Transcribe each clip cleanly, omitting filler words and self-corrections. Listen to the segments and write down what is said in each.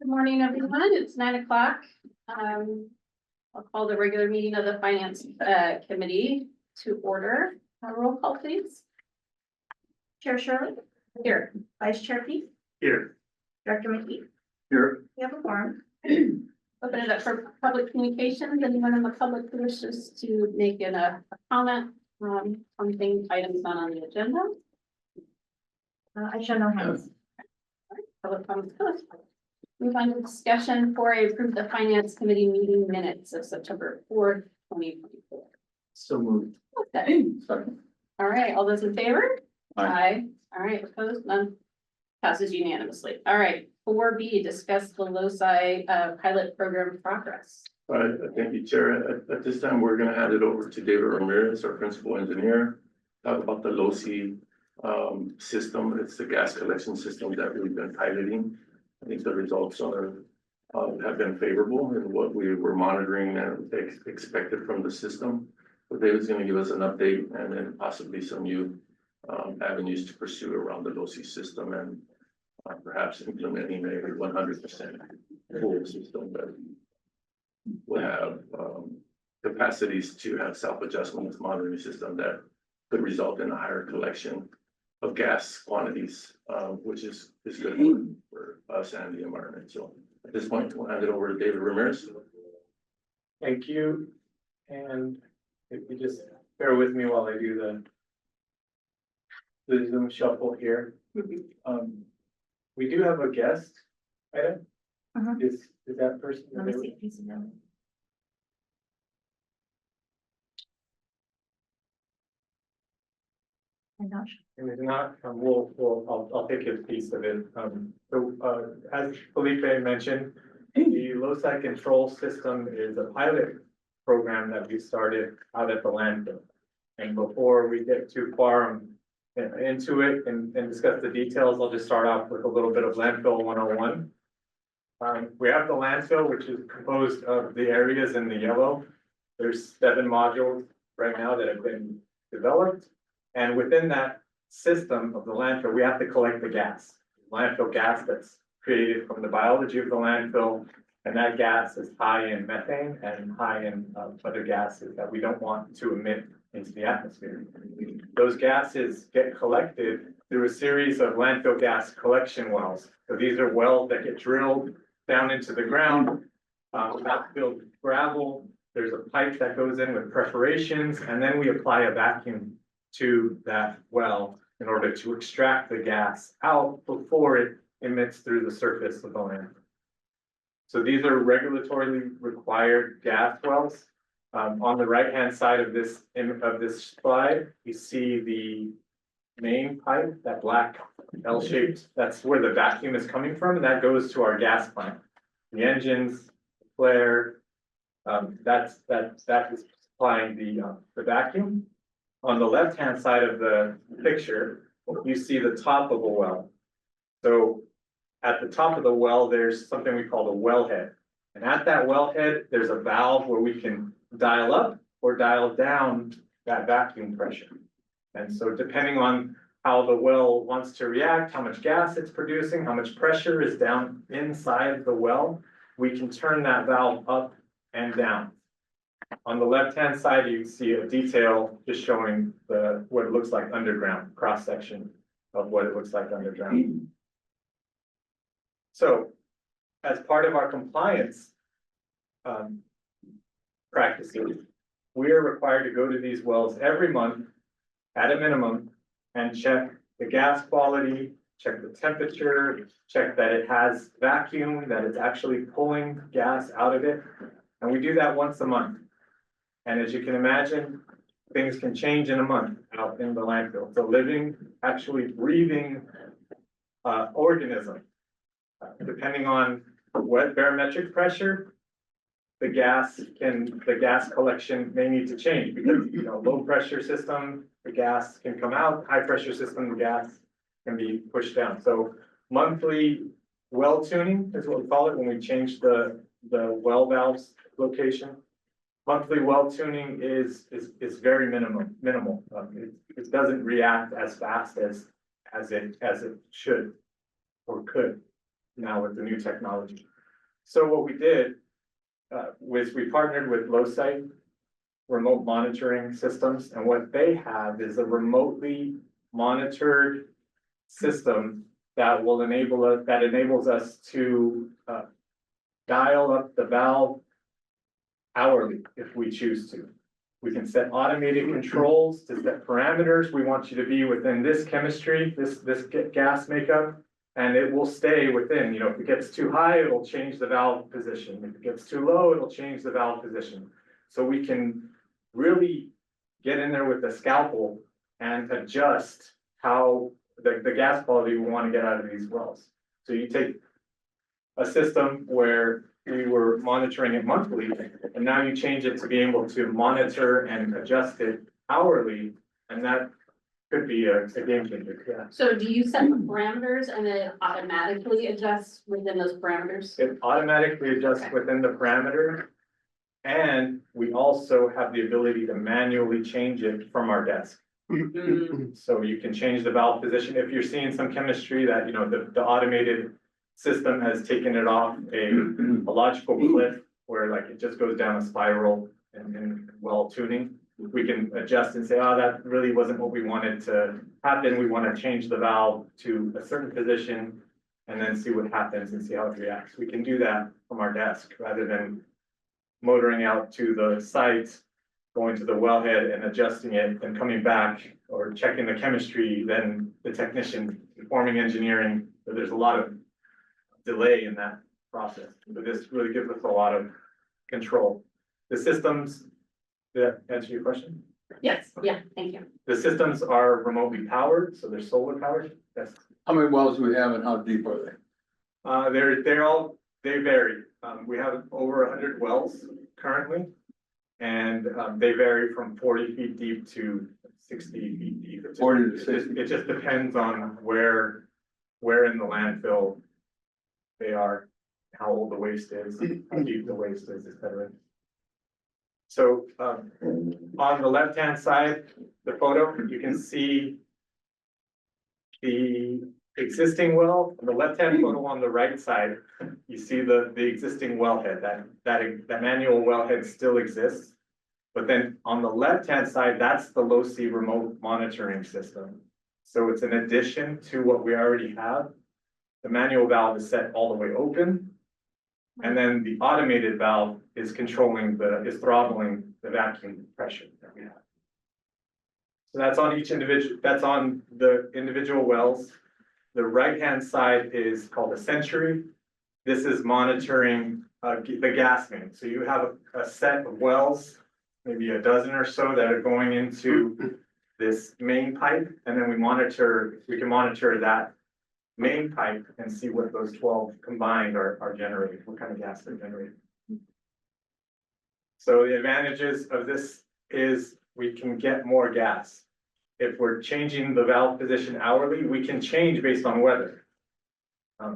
morning, everyone. It's 9 o'clock. I'll call the regular meeting of the Finance Committee to order. Roll call, please. Chair Shirley, Here. Vice Chair Pete, Here. Director McKee. Here. We have a forum. Open it up for public communications. Anyone in the public who wishes to make a comment on something, items not on the agenda? I show no hands. Public comments closed. Move on to discussion for approve the Finance Committee meeting minutes of September 4th, 2024. So moved. Okay. Sorry. All right, all those in favor? Aye. All right, opposed, none. Passes unanimously. All right, 4B, discuss the LoSci pilot program progress. All right, thank you, Chair. At this time, we're gonna hand it over to David Ramirez, our principal engineer. Talk about the LoSci system. It's the gas collection system that we've been piloting. I think the results are have been favorable in what we were monitoring and expected from the system. But David's gonna give us an update and then possibly some new avenues to pursue around the LoSci system and perhaps implementing a 100% full system that will have capacities to have self-adjustment monitoring system that could result in a higher collection of gas quantities, which is good for us and the environment. So at this point, we'll hand it over to David Ramirez. Thank you. And if you just bear with me while I do the Zoom shuffle here. We do have a guest item. Is that person? Let me see if he's available. I'm not sure. And if not, I'll take his piece of it. As Felipe mentioned, the LoSci control system is a pilot program that we started out at the landfill. And before we get too far into it and discuss the details, I'll just start off with a little bit of landfill 101. We have the landfill, which is composed of the areas in the yellow. There's 7 modules right now that have been developed. And within that system of the landfill, we have to collect the gas, landfill gas that's created from the biology of the landfill. And that gas is high in methane and high in other gases that we don't want to emit into the atmosphere. Those gases get collected through a series of landfill gas collection wells. So these are wells that get drilled down into the ground, filled with gravel. There's a pipe that goes in with perforations, and then we apply a vacuum to that well in order to extract the gas out before it emits through the surface of the land. So these are regulatorily required gas wells. On the right-hand side of this slide, you see the main pipe, that black L-shaped, that's where the vacuum is coming from, and that goes to our gas plant. The engines, the flare, that is supplying the vacuum. On the left-hand side of the picture, you see the top of a well. So at the top of the well, there's something we call the wellhead. And at that wellhead, there's a valve where we can dial up or dial down that vacuum pressure. And so depending on how the well wants to react, how much gas it's producing, how much pressure is down inside the well, we can turn that valve up and down. On the left-hand side, you see a detail just showing what it looks like underground, cross-section of what it looks like underground. So as part of our compliance practices, we are required to go to these wells every month at a minimum and check the gas quality, check the temperature, check that it has vacuum, that it's actually pulling gas out of it. And we do that once a month. And as you can imagine, things can change in a month out in the landfill. It's a living, actually breathing organism. Depending on what barometric pressure, the gas collection may need to change because, low pressure system, the gas can come out, high pressure system, the gas can be pushed down. So monthly well tuning is what we call it when we change the well valves location. Monthly well tuning is very minimal. It doesn't react as fast as it should or could now with the new technology. So what we did, was we partnered with Lowsite remote monitoring systems, and what they have is a remotely monitored system that will enables us to, dial up the valve hourly if we choose to. We can set automated controls to set parameters. We want you to be within this chemistry, this gas makeup. And it will stay within, if it gets too high, it'll change the valve position. If it gets too low, it'll change the valve position. So we can really get in there with the scalpel and adjust how the gas quality we want to get out of these wells. So you take a system where we were monitoring it monthly, and now you change it to be able to monitor and adjust it hourly, and that could be a game changer, yeah. So do you set the parameters and then it automatically adjusts within those parameters? It automatically adjusts within the parameter. And we also have the ability to manually change it from our desk. So you can change the valve position. If you're seeing some chemistry that, the automated system has taken it off a logical cliff where like it just goes down a spiral and well tuning. We can adjust and say, oh, that really wasn't what we wanted to happen. We want to change the valve to a certain position and then see what happens and see how it reacts. We can do that from our desk rather than motoring out to the site, going to the wellhead and adjusting it and coming back or checking the chemistry, then the technician performing engineering. So there's a lot of delay in that process, but this really gives us a lot of control. The systems, did that answer your question? Yes, yeah, thank you. The systems are remotely powered, so they're solar powered. Yes. How many wells do we have and how deep are they? They vary. We have over 100 wells currently. And they vary from 40 feet deep to 60 feet deep. 40 to 60. It just depends on where in the landfill they are, how old the waste is, how deep the waste is, et cetera. So on the left-hand side, the photo, you can see the existing well. On the left-hand photo on the right side, you see the existing wellhead. That manual wellhead still exists. But then on the left-hand side, that's the low-C remote monitoring system. So it's an addition to what we already have. The manual valve is set all the way open. And then the automated valve is throttling the vacuum pressure that we have. So that's on the individual wells. The right-hand side is called a Century. This is monitoring the gas main. So you have a set of wells, maybe a dozen or so that are going into this main pipe, and then we can monitor that main pipe and see what those 12 combined are generating, what kind of gas they're generating. So the advantages of this is we can get more gas. If we're changing the valve position hourly, we can change based on weather.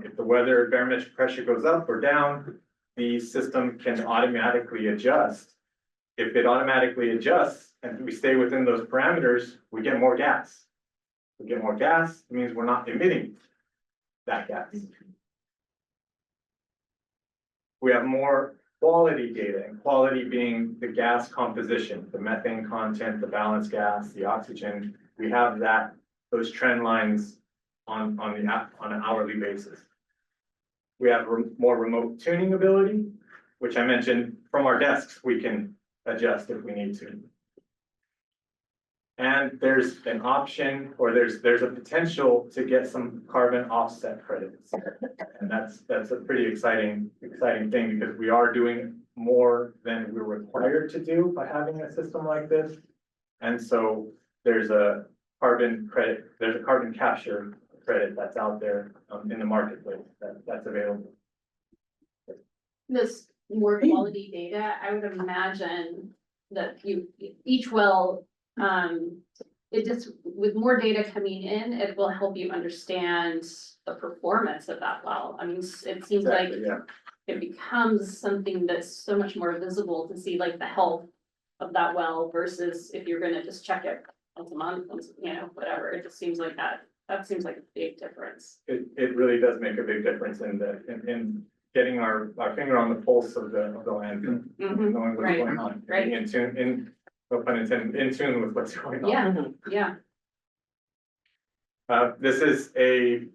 If the weather barometric pressure goes up or down, the system can automatically adjust. If it automatically adjusts and we stay within those parameters, we get more gas. We get more gas, it means we're not emitting that gas. We have more quality data, and quality being the gas composition, the methane content, the balanced gas, the oxygen. We have those trend lines on an hourly basis. We have more remote tuning ability, which I mentioned from our desks, we can adjust if we need to. And there's an option, or there's a potential to get some carbon offset credits. And that's a pretty exciting thing, because we are doing more than we're required to do by having a system like this. And so there's a carbon capture credit that's out there in the marketplace that's available. This more quality data, I would imagine that each well, it just, with more data coming in, it will help you understand the performance of that well. I mean, it seems like Exactly, yeah. it becomes something that's so much more visible to see like the health of that well versus if you're gonna just check it once a month, whatever. It just seems like that seems like a big difference. It really does make a big difference in getting our finger on the pulse of the landfill, Mhm. knowing what's Right, going on. right. Being in tune, no pun intended, in tune with what's going on. Yeah, yeah. This is a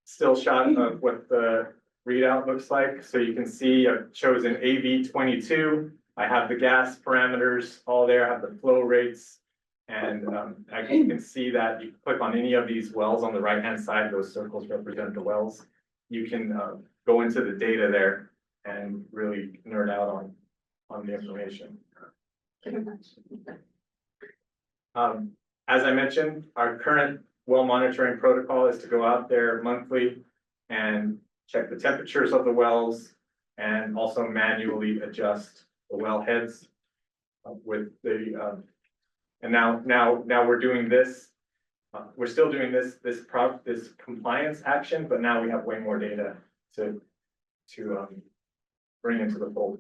still shot of what the readout looks like. So you can see I've chosen AV22. I have the gas parameters all there, I have the flow rates. And you can see that you click on any of these wells on the right-hand side, those circles represent the wells. You can go into the data there and really nerd out on the information. As I mentioned, our current well monitoring protocol is to go out there monthly and check the temperatures of the wells and also manually adjust the well heads with the and now we're doing this. We're still doing this compliance action, but now we have way more data to bring into the fold.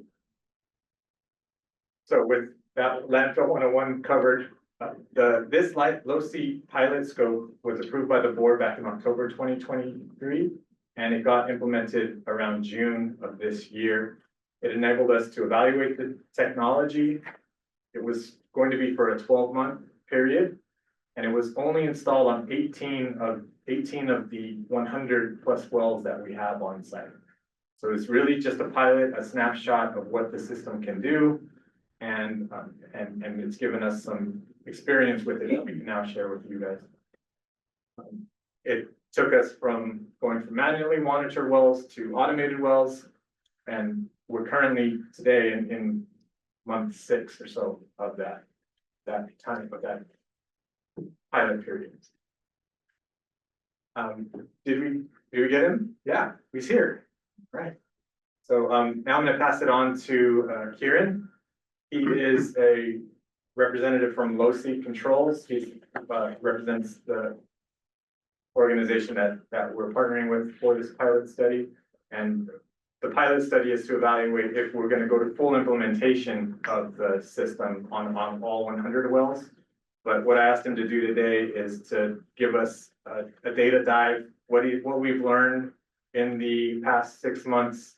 So with that landfill 101 covered, this low C pilot scope was approved by the board back in October 2023, and it got implemented around June of this year. It enabled us to evaluate the technology. It was going to be for a 12-month period, and it was only installed on 18 of the 100 plus wells that we have on site. So it's really just a pilot, a snapshot of what the system can do, and it's given us some experience with it that we can now share with you guys. It took us from going from manually monitored wells to automated wells, and we're currently today in month 6 or so of that pilot period. Did we get him? Yeah, he's here. Right. So now I'm going to pass it on to Kieran. He is a representative from Low C Controls. He represents the organization that we're partnering with for this pilot study. And the pilot study is to evaluate if we're going to go to full implementation of the system on all 100 wells. But what I asked him to do today is to give us a data dive, what we've learned in the past 6 months,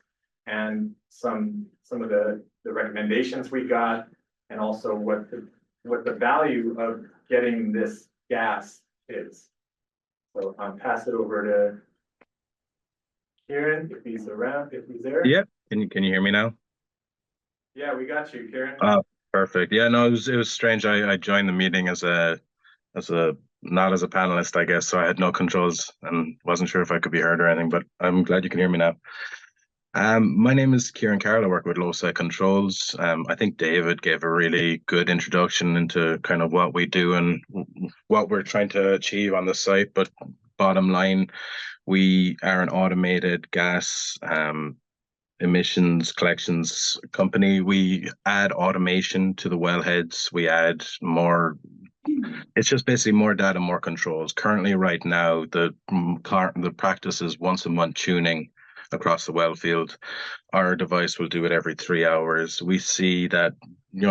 and some of the recommendations we got, and also what the value of getting this gas is. So I'll pass it over to Kieran, if he's around, if he's there. Yep. Can you hear me now? Yeah, we got you, Kieran. Oh, perfect. Yeah, no, it was strange. I joined the meeting as a not as a panelist, I guess, so I had no controls and wasn't sure if I could be heard or anything, but I'm glad you can hear me now. My name is Kieran Carroll. I work with LoSci Controls. I think David gave a really good introduction into kind of what we do and what we're trying to achieve on the site. But bottom line, we are an automated gas emissions collections company. We add automation to the wellheads. We add more. It's just basically more data, more controls. Currently, right now, the practice is once a month tuning across the well field. Our device will do it every 3 hours. We see that,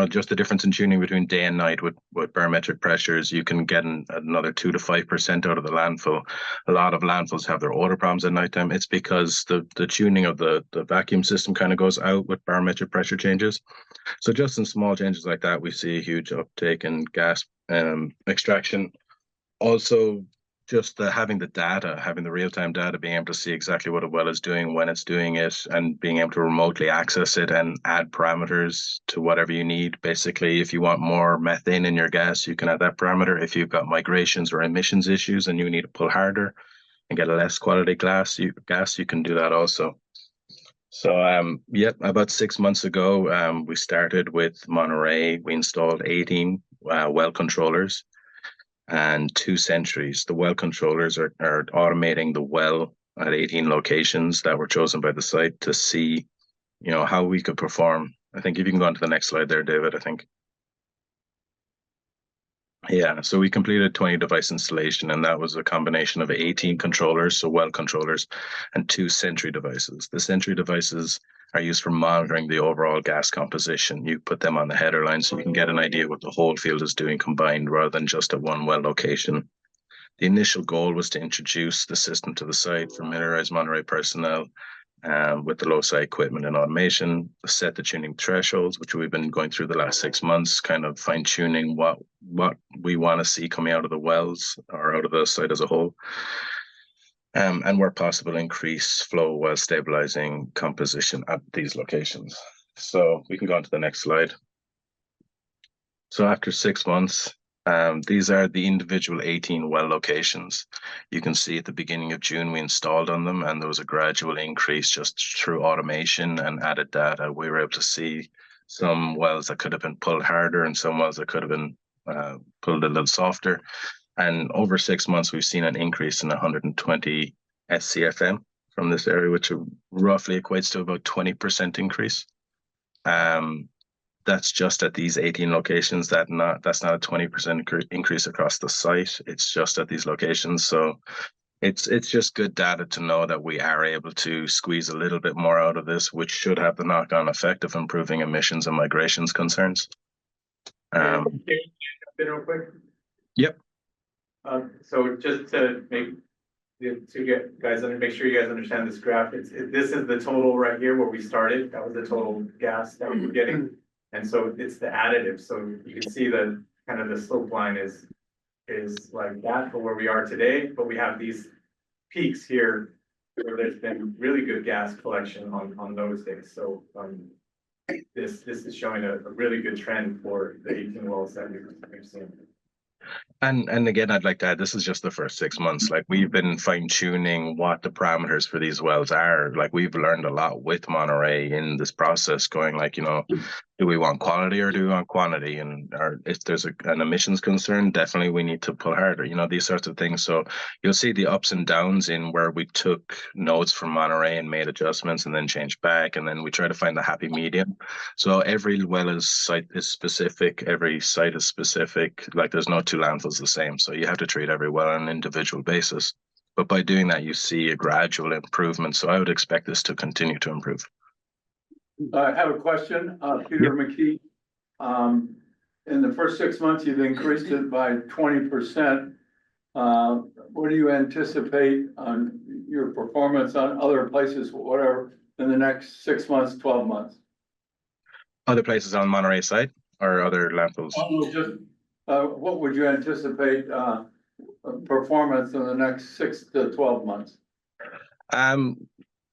just the difference in tuning between day and night with barometric pressures, you can get another 2 to 5% out of the landfill. A lot of landfills have their odor problems at nighttime. It's because the tuning of the vacuum system kind of goes out with barometric pressure changes. So just in small changes like that, we see a huge uptake in gas extraction. Also, just having the data, having the real-time data, being able to see exactly what a well is doing, when it's doing it, and being able to remotely access it and add parameters to whatever you need. Basically, if you want more methane in your gas, you can add that parameter. If you've got migrations or emissions issues and you need to pull harder and get a less quality gas, you can do that also. So, about 6 months ago, we started with Monterey. We installed 18 well controllers and 2 sentries. The well controllers are automating the well at 18 locations that were chosen by the site to see, how we could perform. I think if you can go on to the next slide there, David, I think. Yeah, so we completed 20 device installation, and that was a combination of 18 controllers, so well controllers, and 2 sentry devices. The sentry devices are used for monitoring the overall gas composition. You put them on the header line so you can get an idea what the whole field is doing combined rather than just at one well location. The initial goal was to introduce the system to the site, familiarize Monterey personnel, with the loci equipment and automation, set the tuning thresholds, which we've been going through the last 6 months, kind of fine tuning what we want to see coming out of the wells or out of the site as a whole. And where possible, increase flow while stabilizing composition at these locations. So we can go on to the next slide. So after 6 months, these are the individual 18 well locations. You can see at the beginning of June, we installed on them, and there was a gradual increase just through automation and added data. We were able to see some wells that could have been pulled harder and some wells that could have been pulled a little softer. And over 6 months, we've seen an increase in 120 SCFM from this area, which roughly equates to about 20% increase. That's just at these 18 locations. That's not a 20% increase across the site. It's just at these locations. So it's just good data to know that we are able to squeeze a little bit more out of this, which should have the knock-on effect of improving emissions and migrations concerns. Real quick. Yep. So just to make sure you guys understand this graph, this is the total right here where we started. That was the total gas that we were getting. And so it's the additive. So you can see that kind of the slope line is like that for where we are today, but we have these peaks here where there's been really good gas collection on those days. So this is showing a really good trend for the 18 wells that we've seen. And again, I'd like to add, this is just the first 6 months. Like, we've been fine tuning what the parameters for these wells are. Like, we've learned a lot with Monterey in this process, going like, do we want quality or do we want quantity? And if there's an emissions concern, definitely we need to pull harder, these sorts of things. So you'll see the ups and downs in where we took notes from Monterey and made adjustments and then changed back. And then we try to find the happy medium. So every well site is specific. Every site is specific. Like, there's no two landfills the same. So you have to treat every well on an individual basis. But by doing that, you see a gradual improvement. So I would expect this to continue to improve. I have a question, Peter McKee. In the first 6 months, you've increased it by 20%. What do you anticipate on your performance on other places, whatever, in the next 6 months, 12 months? Other places on Monterey site or other landfills? Oh, just what would you anticipate performance in the next 6 to 12 months?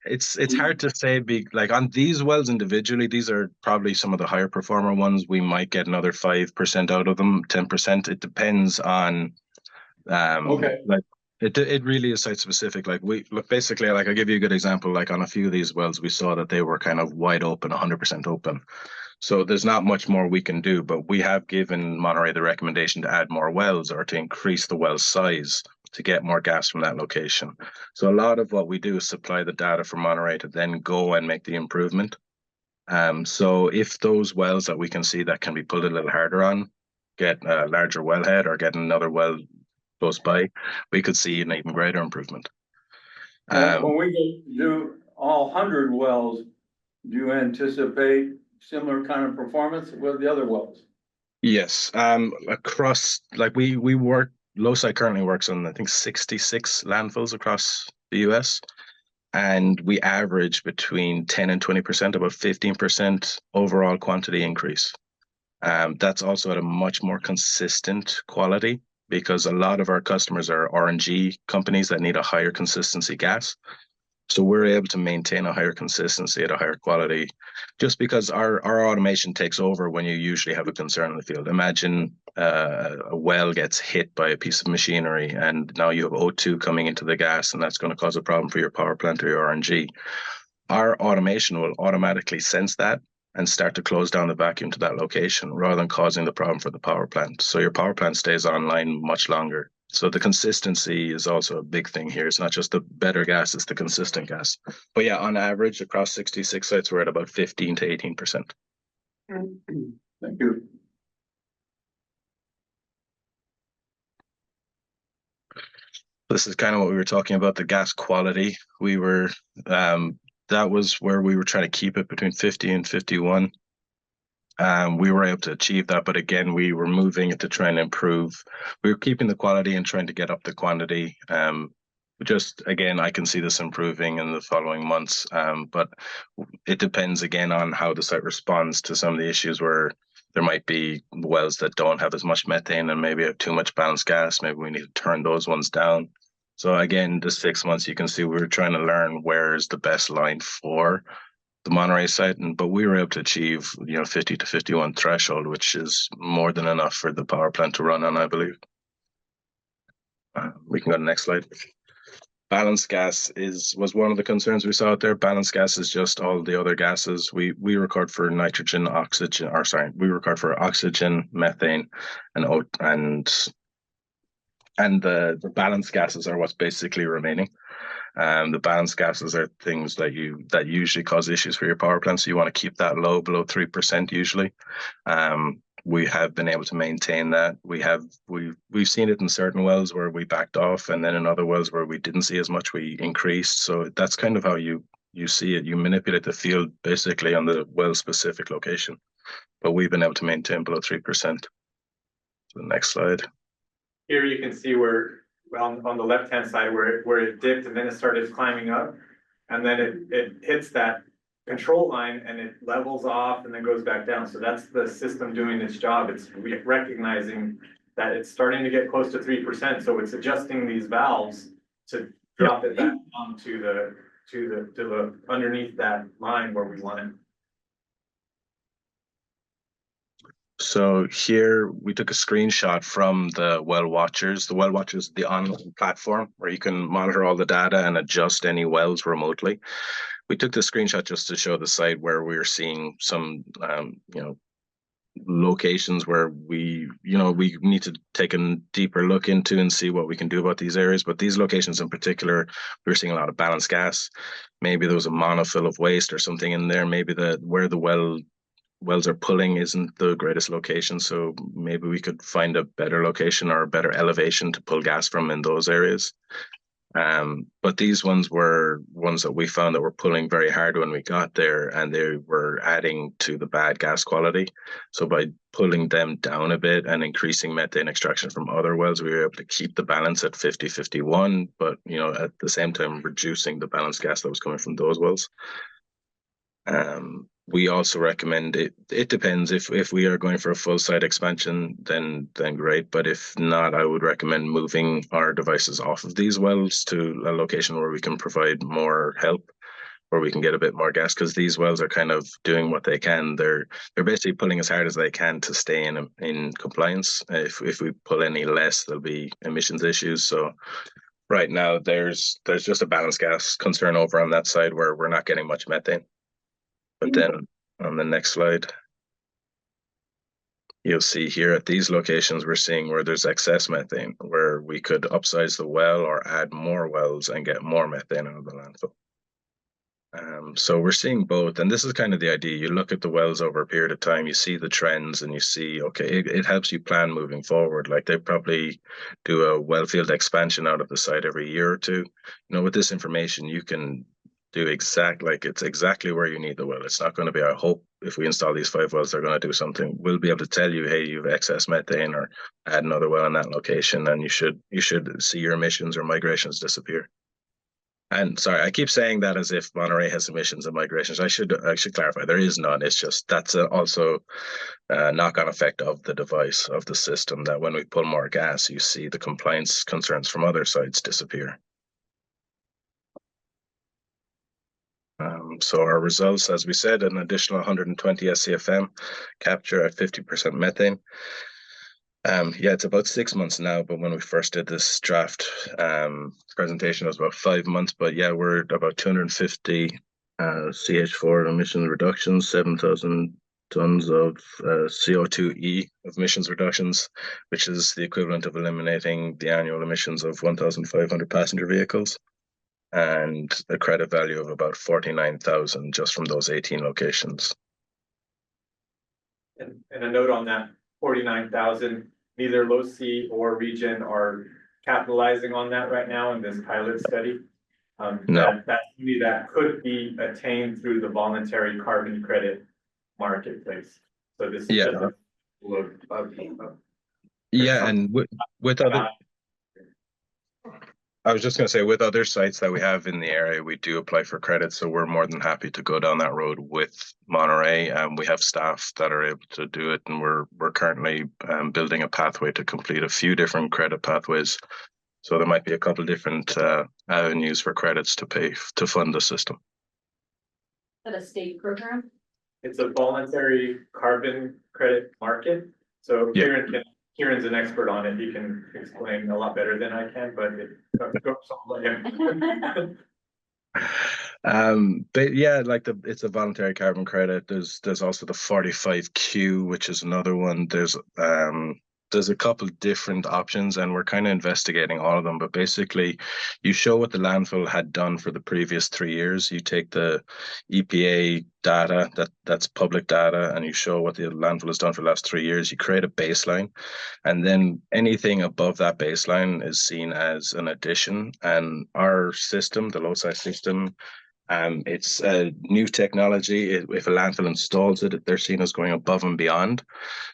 It's hard to say. Like, on these wells individually, these are probably some of the higher performer ones. We might get another 5% out of them, 10%. It depends on Okay. Like, it really is site specific. Like, basically, like, I'll give you a good example. Like, on a few of these wells, we saw that they were kind of wide open, 100% open. So there's not much more we can do, but we have given Monterey the recommendation to add more wells or to increase the well size to get more gas from that location. So a lot of what we do is supply the data for Monterey to then go and make the improvement. So if those wells that we can see that can be pulled a little harder on, get a larger wellhead or get another well close by, we could see an even greater improvement. When we do all 100 wells, do you anticipate similar kind of performance with the other wells? Yes. Across, like, we work, LOSI currently works on, I think, 66 landfills across the US. And we average between 10 and 20%, about 15% overall quantity increase. That's also at a much more consistent quality, because a lot of our customers are RNG companies that need a higher consistency gas. So we're able to maintain a higher consistency at a higher quality, just because our automation takes over when you usually have a concern in the field. Imagine a well gets hit by a piece of machinery, and now you have O2 coming into the gas, and that's going to cause a problem for your power plant or your RNG. Our automation will automatically sense that and start to close down the vacuum to that location, rather than causing the problem for the power plant. So your power plant stays online much longer. So the consistency is also a big thing here. It's not just the better gas, it's the consistent gas. But yeah, on average, across 66 sites, we're at about 15 to 18%. Thank you. This is kind of what we were talking about, the gas quality. We were, that was where we were trying to keep it between 50 and 51. We were able to achieve that, but again, we were moving it to try and improve. We were keeping the quality and trying to get up the quantity. just again, I can see this improving in the following months. But it depends again on how the site responds to some of the issues where there might be wells that don't have as much methane and maybe have too much balanced gas. Maybe we need to turn those ones down. So again, the 6 months, you can see we were trying to learn where is the best line for the Monterey site, but we were able to achieve 50 to 51 threshold, which is more than enough for the power plant to run on, I believe. We can go to the next slide. Balanced gas was one of the concerns we saw out there. Balanced gas is just all the other gases. We record for nitrogen, oxygen, or sorry, we record for oxygen, methane, and the balanced gases are what's basically remaining. The balanced gases are things that usually cause issues for your power plant. So you want to keep that low, below 3% usually. We have been able to maintain that. We've seen it in certain wells where we backed off, and then in other wells where we didn't see as much, we increased. So that's kind of how you see it. You manipulate the field basically on the well specific location, but we've been able to maintain below 3%. The next slide. Here you can see where, well, on the left-hand side where it dipped and then it started climbing up. And then it hits that control line and it levels off and then goes back down. So that's the system doing its job. It's recognizing that it's starting to get close to 3%. So it's adjusting these valves to drop it back down to the underneath that line where we want it. So here we took a screenshot from the Well Watchers. The Well Watchers, the online platform where you can monitor all the data and adjust any wells remotely. We took the screenshot just to show the site where we were seeing some, locations where we need to take a deeper look into and see what we can do about these areas. But these locations in particular, we were seeing a lot of balanced gas. Maybe there was a monofill of waste or something in there. Maybe where the wells are pulling isn't the greatest location, so maybe we could find a better location or a better elevation to pull gas from in those areas. But these ones were ones that we found that were pulling very hard when we got there, and they were adding to the bad gas quality. So by pulling them down a bit and increasing methane extraction from other wells, we were able to keep the balance at 50-51, but at the same time reducing the balanced gas that was coming from those wells. We also recommend it. It depends if we are going for a full site expansion, then great. But if not, I would recommend moving our devices off of these wells to a location where we can provide more help, where we can get a bit more gas, because these wells are kind of doing what they can. They're basically pulling as hard as they can to stay in compliance. If we pull any less, there'll be emissions issues. So right now there's just a balanced gas concern over on that side where we're not getting much methane. But then on the next slide, you'll see here at these locations, we're seeing where there's excess methane, where we could upsize the well or add more wells and get more methane out of the landfill. So we're seeing both, and this is kind of the idea. You look at the wells over a period of time, you see the trends, and you see, okay, it helps you plan moving forward. Like they probably do a well field expansion out of the site every year or two. With this information, you can do it's exactly where you need the well. It's not going to be, I hope if we install these 5 wells, they're going to do something. We'll be able to tell you, hey, you have excess methane, or add another well in that location, and you should see your emissions or migrations disappear. And sorry, I keep saying that as if Monterey has emissions and migrations. I should clarify, there is none. It's just that's also a knock-on effect of the device, of the system, that when we pull more gas, you see the compliance concerns from other sites disappear. So our results, as we said, an additional 120 SCFM capture at 50% methane. It's about 6 months now, but when we first did this draft presentation, it was about 5 months. But yeah, we're at about 250 CH4 emission reductions, 7,000 tons of CO2e of emissions reductions, which is the equivalent of eliminating the annual emissions of 1,500 passenger vehicles, and a credit value of about 49,000 just from those 18 locations. And a note on that 49,000, neither LoC or ReGen are capitalizing on that right now in this pilot study. No. That could be attained through the voluntary carbon credit marketplace. So this is just a look of and with other I was just gonna say, with other sites that we have in the area, we do apply for credit, so we're more than happy to go down that road with Monterey. We have staff that are able to do it, and we're currently building a pathway to complete a few different credit pathways. So there might be a couple different avenues for credits to pay to fund the system. Is that a state program? It's a voluntary carbon credit market, so Yeah. Kieran's an expert on it, he can explain a lot better than I can, but I'll let him. But yeah, like it's a voluntary carbon credit. There's also the 45Q, which is another one. There's a couple different options, and we're kind of investigating all of them. But basically, you show what the landfill had done for the previous 3 years. You take the EPA data, that's public data, and you show what the landfill has done for the last 3 years. You create a baseline, and then anything above that baseline is seen as an addition. And our system, the LOSI system, it's a new technology. If a landfill installs it, they're seen as going above and beyond.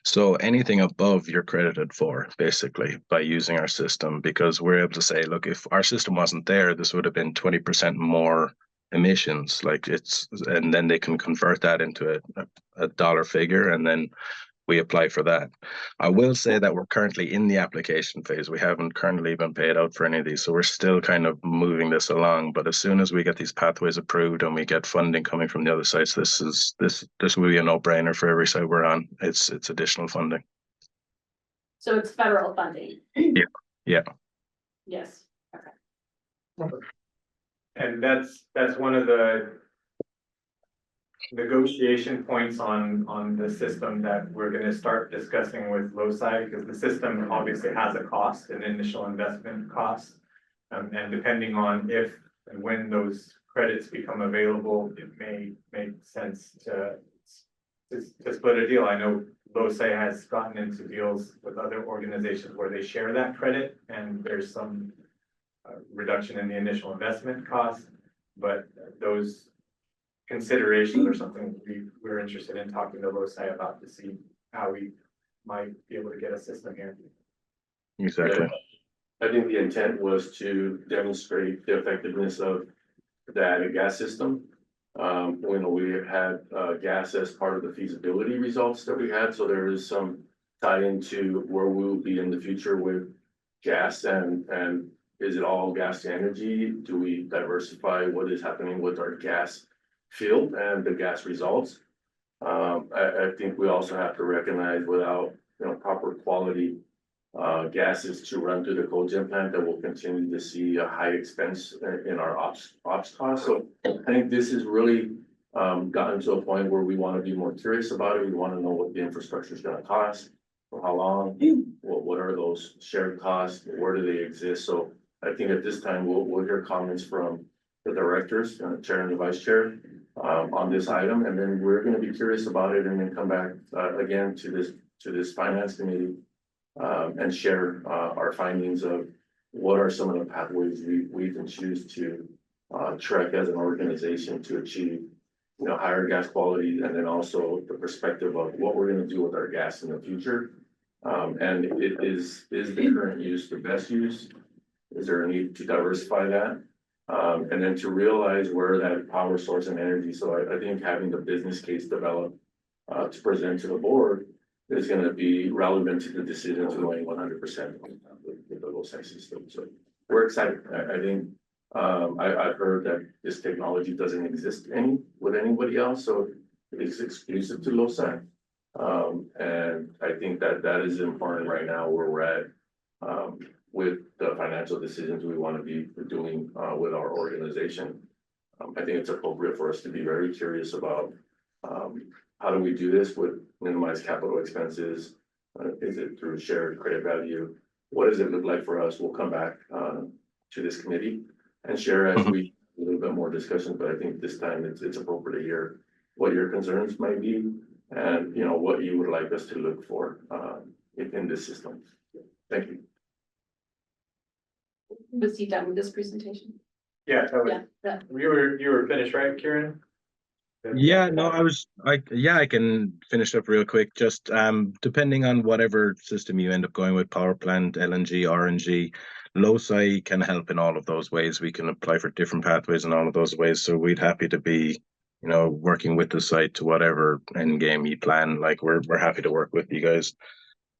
So anything above, you're credited for, basically, by using our system, because we're able to say, look, if our system wasn't there, this would have been 20% more emissions. And then they can convert that into a dollar figure, and then we apply for that. I will say that we're currently in the application phase. We haven't currently been paid out for any of these, so we're still kind of moving this along. But as soon as we get these pathways approved and we get funding coming from the other sites, this will be a no-brainer for every site we're on. It's additional funding. So it's federal funding? Yeah. Yes. And that's one of the negotiation points on the system that we're gonna start discussing with LOSI, because the system obviously has a cost, an initial investment cost. And depending on if and when those credits become available, it may make sense to split a deal. I know LOSI has gotten into deals with other organizations where they share that credit, and there's some reduction in the initial investment cost, but those considerations are something we're interested in talking to LOSI about to see how we might be able to get a system here. Exactly. I think the intent was to demonstrate the effectiveness of the gas system. When we had gas as part of the feasibility results that we had, so there is some tie into where we will be in the future with gas, and is it all gas to energy? Do we diversify what is happening with our gas field and the gas results? I think we also have to recognize, without proper quality gases to run through the cogen plant, that we'll continue to see a high expense in our ops costs. So I think this has really gotten to a point where we want to be more curious about it. We want to know what the infrastructure is going to cost, for how long, what are those shared costs, where do they exist? So I think at this time we'll hear comments from the directors, chair and the vice chair, on this item, and then we're going to be curious about it, and then come back again to this finance committee and share our findings of what are some of the pathways we can choose to trek as an organization to achieve higher gas quality, and then also the perspective of what we're going to do with our gas in the future. And it is the current use the best use? Is there a need to diversify that? And then to realize where that power source and energy. So I think having the business case developed to present to the board is going to be relevant to the decision to going 100% with the LOSI system. So we're excited. I think I've heard that this technology doesn't exist with anybody else, so it's exclusive to LOSI. And I think that is important right now where we're at with the financial decisions we want to be doing with our organization. I think it's appropriate for us to be very curious about how do we do this with minimized capital expenses? Is it through shared credit value? What does it look like for us? We'll come back to this committee and share as we a little bit more discussion, but I think this time it's appropriate to hear what your concerns might be, and what you would like us to look for in this system. Thank you. Was he done with this presentation? Yeah, Yeah. you were finished, right, Kieran? Yeah, no, I can finish up real quick. Just depending on whatever system you end up going with, power plant, LNG, RNG, LOSI can help in all of those ways. We can apply for different pathways in all of those ways. So we'd happy to be, working with the site to whatever end game you plan. Like we're happy to work with you guys.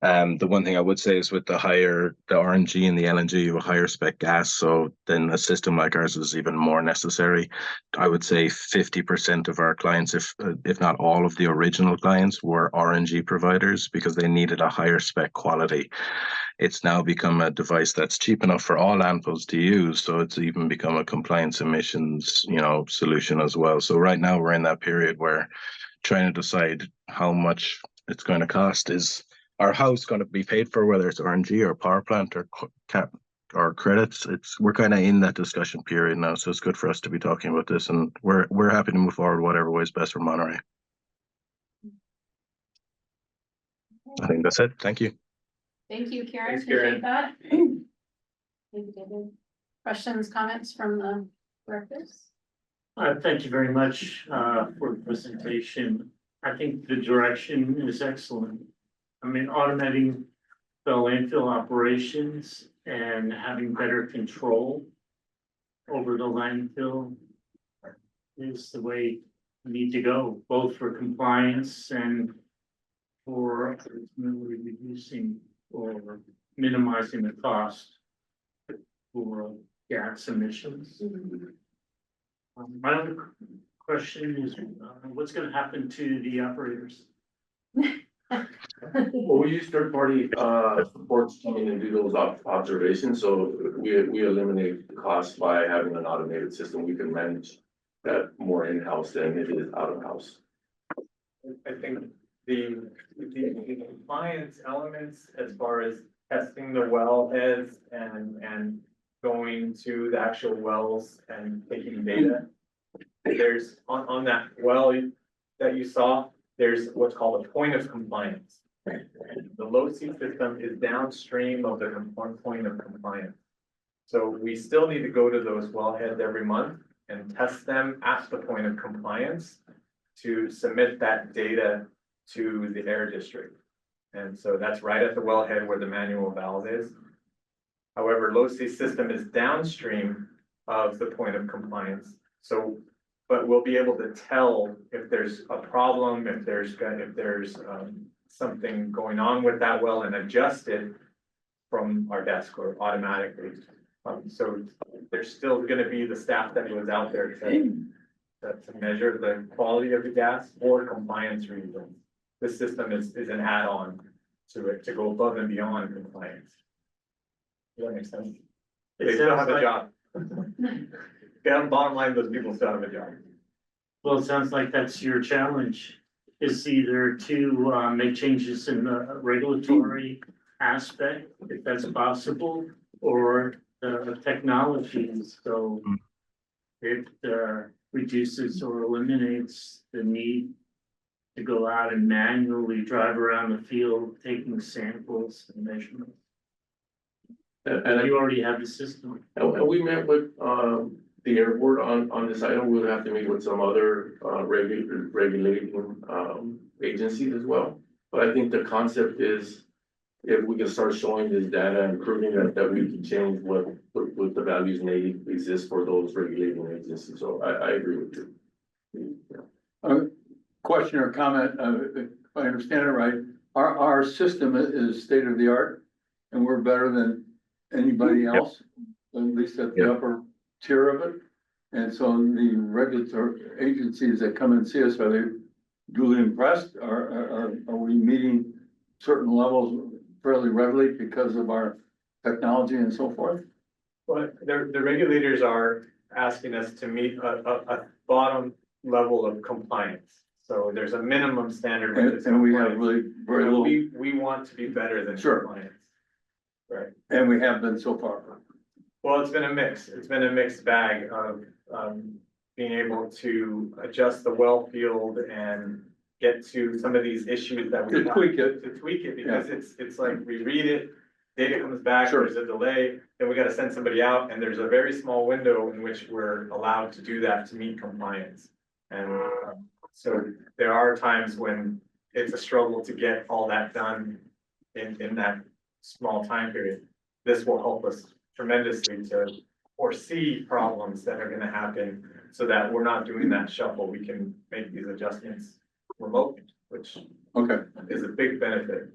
The one thing I would say is with the RNG and the LNG, you have a higher spec gas. So then a system like ours is even more necessary. I would say 50% of our clients, if not all of the original clients, were RNG providers because they needed a higher spec quality. It's now become a device that's cheap enough for all landfills to use. So it's even become a compliance emissions, solution as well. So right now we're in that period where trying to decide how much it's going to cost. Is our house going to be paid for, whether it's RNG or power plant or cap or credits? We're kind of in that discussion period now, so it's good for us to be talking about this, and we're happy to move forward whatever way is best for Monterey. I think that's it. Thank you. Thank you, Karen. Thanks, Karen. Appreciate that. Thank you, David. Questions, comments from the directors? Thank you very much for the presentation. I think the direction is excellent. I mean, automating the landfill operations and having better control over the landfill is the way we need to go, both for compliance and for ultimately reducing or minimizing the cost for gas emissions. My other question is, what's going to happen to the operators? Well, we use third-party supports to come in and do those observations, so we eliminate the cost by having an automated system. We can manage that more in-house than it is out-of-house. I think the compliance elements as far as testing the wellheads and going to the actual wells and taking data. There's on that well that you saw, there's what's called a point of compliance. The low-C system is downstream of the point of compliance. So we still need to go to those wellheads every month and test them at the point of compliance to submit that data to the air district. And so that's right at the wellhead where the manual valve is. However, low-C system is downstream of the point of compliance. So, but we'll be able to tell if there's a problem, if there's something going on with that well and adjust it from our desk or automatically. So there's still gonna be the staff that goes out there to measure the quality of the gas for compliance reasons. This system is an add-on to it to go above and beyond compliance. Does that make sense? They still have a job. Bottom line, those people still have a job. Well, it sounds like that's your challenge, is either to make changes in the regulatory aspect, if that's possible, or the technologies, so it reduces or eliminates the need to go out and manually drive around the field, taking samples and measurements. And You already have the system. we met with the airport on this item. We'll have to meet with some other regulating agencies as well. But I think the concept is, if we can start showing this data and proving that we can change what the values may exist for those regulating agencies. So I agree with you. Yeah. Question or comment, if I understand it right, our system is state of the art and we're better than anybody else, at least at the upper tier of it. And so the regulatory agencies that come and see us, are they duly impressed? Are we meeting certain levels fairly readily because of our technology and so forth? But the regulators are asking us to meet a bottom level of compliance. So there's a minimum standard. And we have really very little. We want to be better than compliance. Right. And we have been so far. Well, it's been a mix. It's been a mixed bag of being able to adjust the well field and get to some of these issues that we To tweak it. Because it's like we read it, data comes back, there's a delay, then we gotta send somebody out, and there's a very small window in which we're allowed to do that to meet compliance. And so there are times when it's a struggle to get all that done in that small time period. This will help us tremendously to foresee problems that are gonna happen so that we're not doing that shuffle. We can make these adjustments remotely, which Okay, is a big benefit.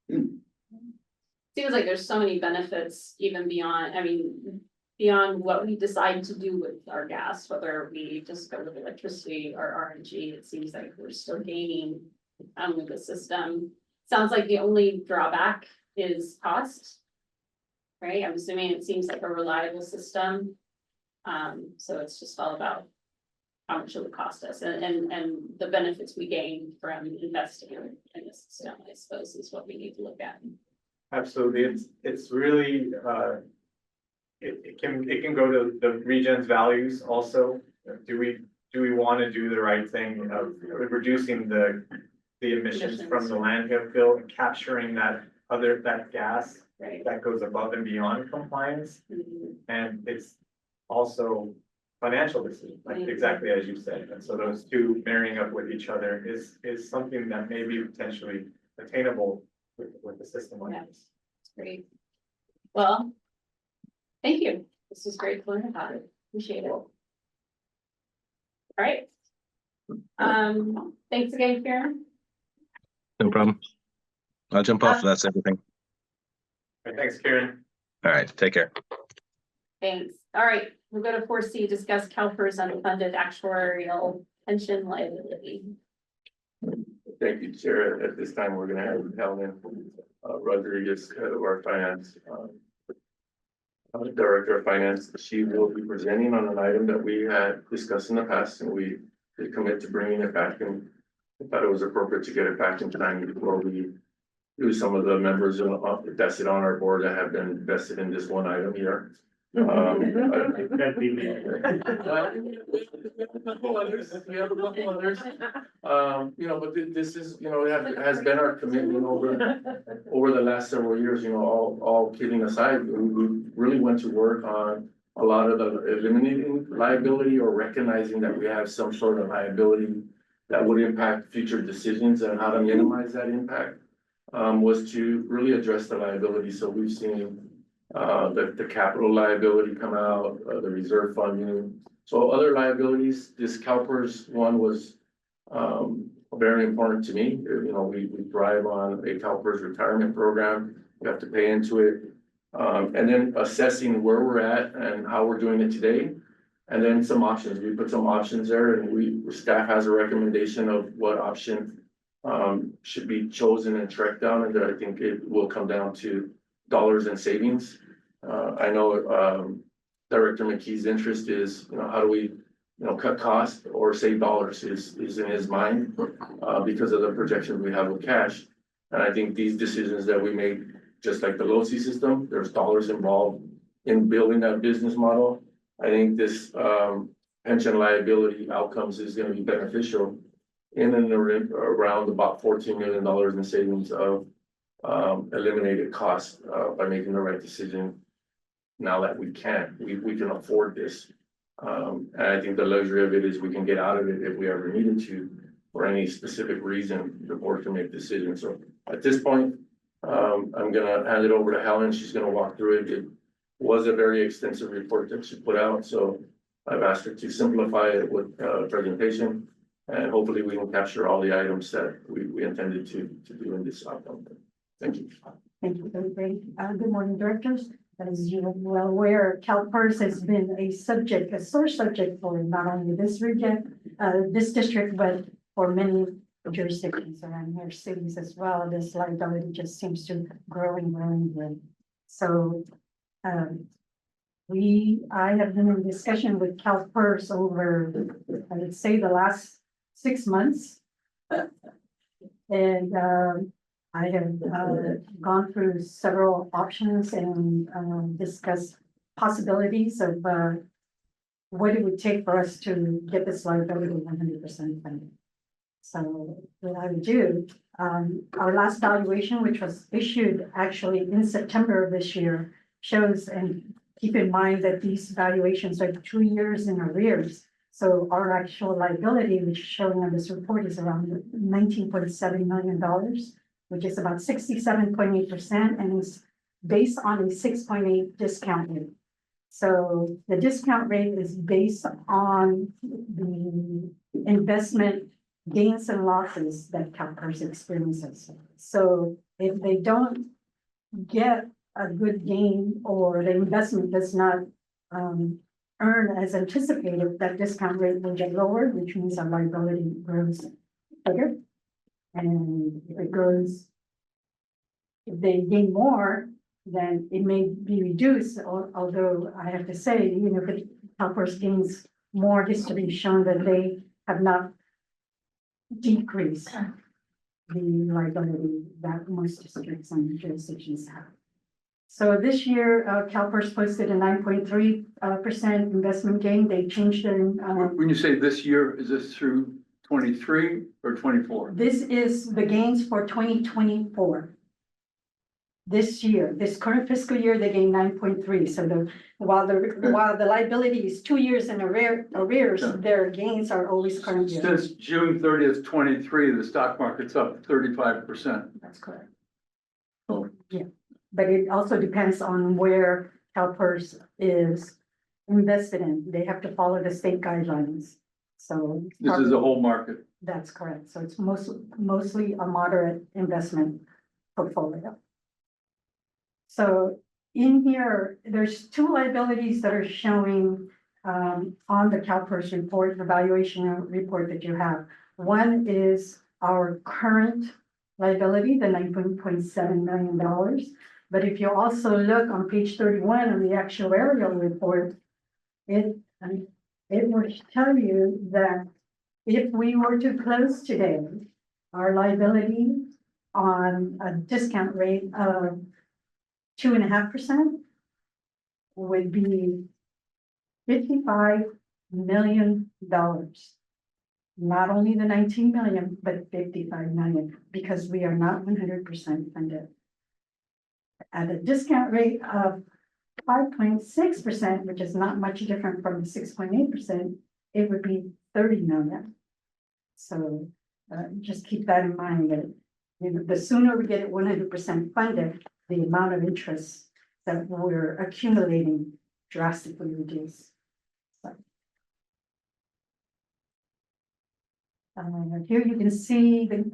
Seems like there's so many benefits even beyond, I mean, beyond what we decide to do with our gas, whether we just go with electricity or RNG, it seems like we're still gaining with the system. Sounds like the only drawback is cost. Right, I'm assuming it seems like a reliable system. So it's just all about how much it would cost us and the benefits we gain from investing in the system, I suppose, is what we need to look at. Absolutely, it's really, it can go to the ReGen's values also. Do we want to do the right thing of reducing the emissions from the landfill and capturing that gas Right. that goes above and beyond compliance? Mhm. And it's also financial decision, like Mhm. exactly as you said. And so those two marrying up with each other is something that may be potentially attainable with the system like Yeah. this. That's great. Well, thank you. This is great to learn about it. Appreciate it. All right. Thanks again, Karen. No problem. I'll jump off. That's everything. All right, thanks, Karen. All right, take care. Thanks. All right, we'll go to 4C, discuss CalPERS unfunded actuarial pension liability. Thank you, Chair. At this time, we're gonna have Helen Rodriguez, head of our finance, Director of Finance. She will be presenting on an item that we had discussed in the past, and we did commit to bringing it back, and I thought it was appropriate to get it back in time before we do some of the members that sit on our board that have been invested in this one item here. That'd be me. We have a couple others. But this is, it has been our commitment over the last several years, all kidding aside, we really went to work on a lot of the eliminating liability or recognizing that we have some sort of liability that would impact future decisions and how to minimize that impact, was to really address the liability. So we've seen the capital liability come out, the reserve funding. So other liabilities, this CalPERS one was very important to me. We thrive on a CalPERS retirement program. We have to pay into it. And then assessing where we're at and how we're doing it today. And then some options. We put some options there, and staff has a recommendation of what option should be chosen and tracked down, and I think it will come down to dollars and savings. I know Director McKee's interest is, how do we, cut costs or save dollars is in his mind because of the projections we have with cash. And I think these decisions that we make, just like the LOCI system, there's dollars involved in building that business model. I think this pension liability outcomes is going to be beneficial in and around about $14 million in savings of eliminated costs by making the right decision. Now that we can afford this. And I think the luxury of it is we can get out of it if we ever needed to, for any specific reason, the board can make decisions. So at this point, I'm gonna hand it over to Helen. She's gonna walk through it. It was a very extensive report that she put out, so I've asked her to simplify it with presentation. And hopefully we can capture all the items that we intended to do in this outcome. Thank you. Thank you, very great. Good morning, directors. As you are well aware, CalPERS has been a sore subject for not only this region, this district, but for many jurisdictions around here, cities as well. This liability just seems to grow and grow and grow. So, I have been in discussion with CalPERS over, I would say, the last 6 months. And, I have gone through several options and discussed possibilities of what it would take for us to get this liability 100% funded. So what I would do, our last valuation, which was issued actually in September of this year, shows, and keep in mind that these valuations are 2 years in arrears. So our actual liability, which is showing on this report, is around $19.7 million. Which is about 67.8%, and is based on a 6.8 discount rate. So the discount rate is based on the investment gains and losses that CalPERS experiences. So if they don't get a good gain or the investment does not earn as anticipated, that discount rate will get lower, which means our liability grows bigger. And if it grows, if they gain more, then it may be reduced, although I have to say, you know, if CalPERS gains more, history has shown that they have not decreased the liability that most districts and jurisdictions have. So this year, CalPERS posted a 9.3% investment gain. They changed their, When you say this year, is this through 23 or 24? this is the gains for 2024. This year, this current fiscal year, they gained 9.3. So while the liability is 2 years in arrears, Yeah. their gains are always current year. Since June 30th, 23, the stock market's up 35%. That's correct. Oh. Yeah, but it also depends on where CalPERS is invested in. They have to follow the state guidelines. So. This is the whole market. That's correct. So it's mostly a moderate investment portfolio. So in here, there's two liabilities that are showing on the CalPERS report, the valuation report that you have. One is our current liability, the $19.7 million. But if you also look on page 31 of the actuarial report, it will tell you that if we were to close today, our liability on a discount rate of 2.5% would be $55 million. Not only the 19 million, but 55 million, because we are not 100% funded. At a discount rate of 5.6%, which is not much different from the 6.8%, it would be 30 million. So just keep that in mind that, you know, the sooner we get it 100% funded, the amount of interest that we're accumulating drastically reduce. Here you can see the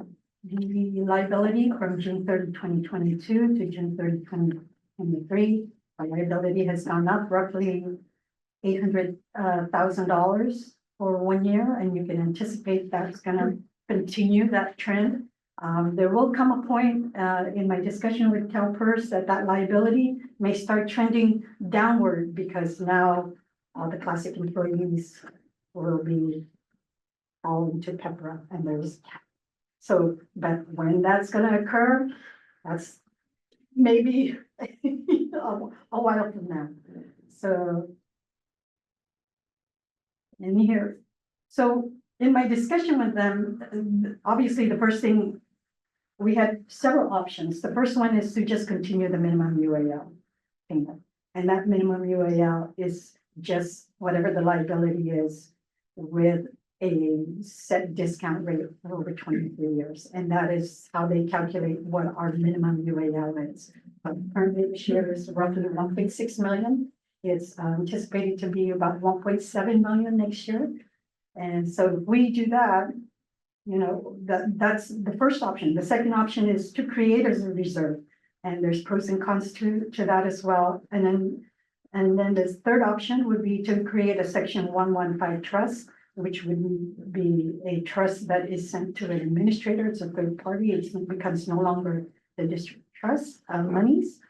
liability from June 30, 2022 to June 30, 2023. Our liability has gone up roughly $800,000 for 1 year, and you can anticipate that's going to continue that trend. There will come a point in my discussion with CalPERS that liability may start trending downward because now all the classic employees will be all into PEPRA and there's cap. So, but when that's going to occur, that's maybe a while from now. So, in here, so in my discussion with them, obviously the first thing, we had several options. The first one is to just continue the minimum UAL payment. And that minimum UAL is just whatever the liability is with a set discount rate for over 23 years. And that is how they calculate what our minimum UAL is. But currently this year is roughly 1.6 million. It's anticipated to be about 1.7 million next year. And so if we do that, you know, that's the first option. The second option is to create as a reserve. And there's pros and cons to that as well. And then this third option would be to create a section 115 trust, which would be a trust that is sent to an administrator. It's a third party. It becomes no longer the district trust monies.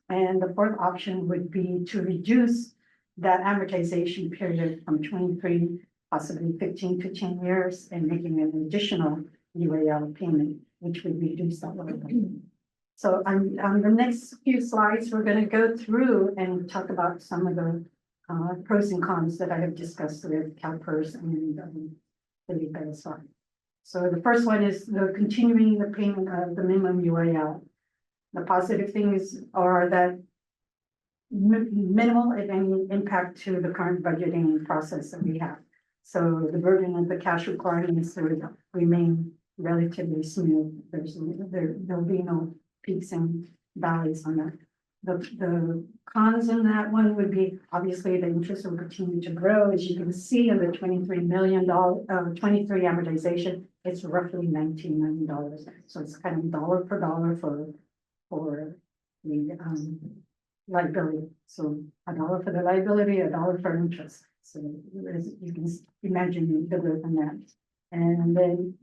And the fourth option would be to reduce that amortization period from 23, possibly 15 to 10 years, and making an additional UAL payment, which would reduce that liability. So on the next few slides, we're going to go through and talk about some of the pros and cons that I have discussed with CalPERS and Felipe as well. So the first one is the continuing the payment of the minimum UAL. The positive things are that minimal, if any, impact to the current budgeting process that we have. So the burden of the cash requirements would remain relatively smooth. There'll be no peaks and valleys on that. the cons in that one would be, obviously, the interest will continue to grow. As you can see in the $23 million, 23 amortization, it's roughly $19 million. So it's kind of dollar per dollar for the, liability. So $1 for the liability, $1 for interest. So as you can imagine the growth in that. And then,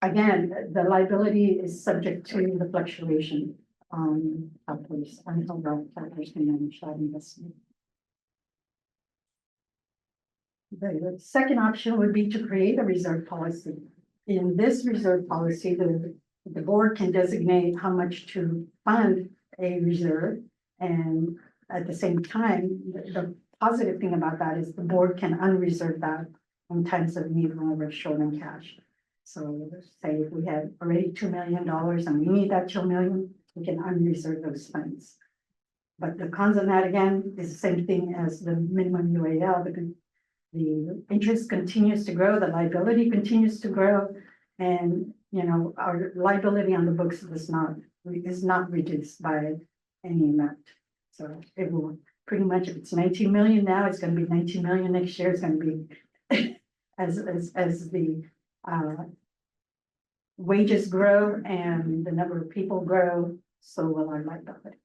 again, the liability is subject to the fluctuation on calculus, on how well calculus can manage that investment. The second option would be to create a reserve policy. In this reserve policy, the board can designate how much to fund a reserve. And at the same time, the positive thing about that is the board can unreserve that in times of need when we're short on cash. So say if we had already $2 million and we need that 2 million, we can unreserve those funds. But the cons on that again is the same thing as the minimum UAL. The interest continues to grow, the liability continues to grow, and our liability on the books is not reduced by any amount. So it will pretty much, if it's 19 million now, it's going to be 19 million next year. It's going to be as the wages grow and the number of people grow, so will our liability.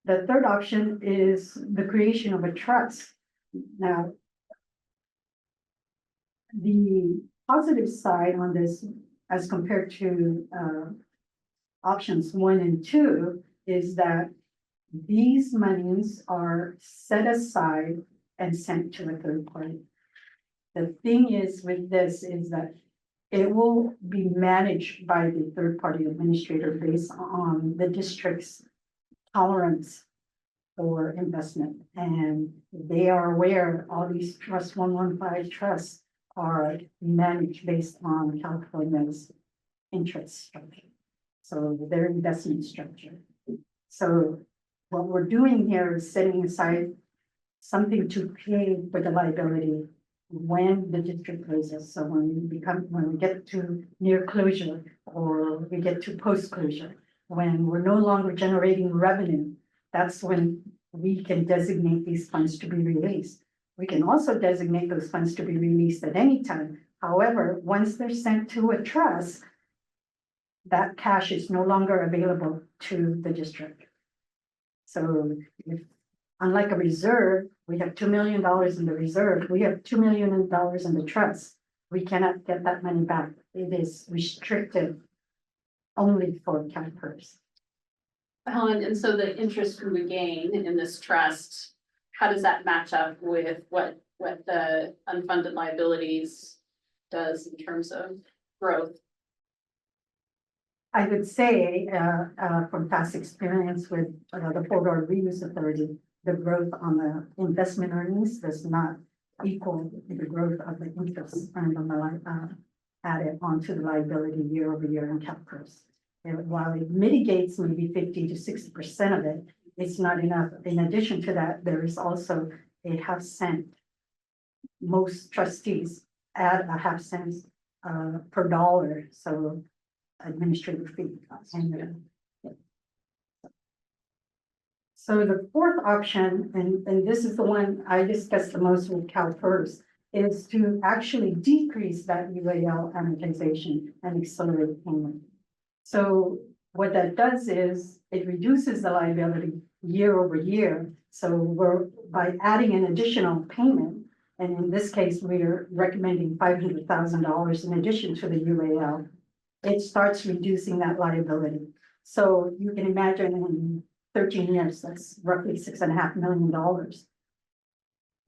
The third option is the creation of a trust. Now, the positive side on this, as compared to options 1 and 2, is that these monies are set aside and sent to a third party. The thing is with this is that it will be managed by the third party administrator based on the district's tolerance for investment. And they are aware all these trust 115 trusts are managed based on California's interest structure. So their investment structure. So what we're doing here is setting aside something to pay for the liability when the district closes. So when we get to near closure, or we get to post closure, when we're no longer generating revenue, that's when we can designate these funds to be released. We can also designate those funds to be released at any time. However, once they're sent to a trust, that cash is no longer available to the district. So if, unlike a reserve, we have $2 million in the reserve, we have $2 million in the trust. We cannot get that money back. It is restricted only for CalPERS. Helen, and so the interest we gain in this trust, how does that match up with what the unfunded liabilities does in terms of growth? I would say, from past experience with the Port Reuse Authority, the growth on the investment earnings does not equal the growth of the interest earned on the added onto the liability year over year in CalPERS. And while it mitigates maybe 50 to 60% of it, it's not enough. In addition to that, there is also a half-cent. Most trustees add a half-cent per dollar, so administrative fee. And so the fourth option, and this is the one I discussed the most with CalPERS, is to actually decrease that UAL amortization and accelerate payment. So what that does is it reduces the liability year over year. So we're by adding an additional payment, and in this case, we're recommending $500,000 in addition to the UAL. It starts reducing that liability. So you can imagine in 13 years, that's roughly $6.5 million.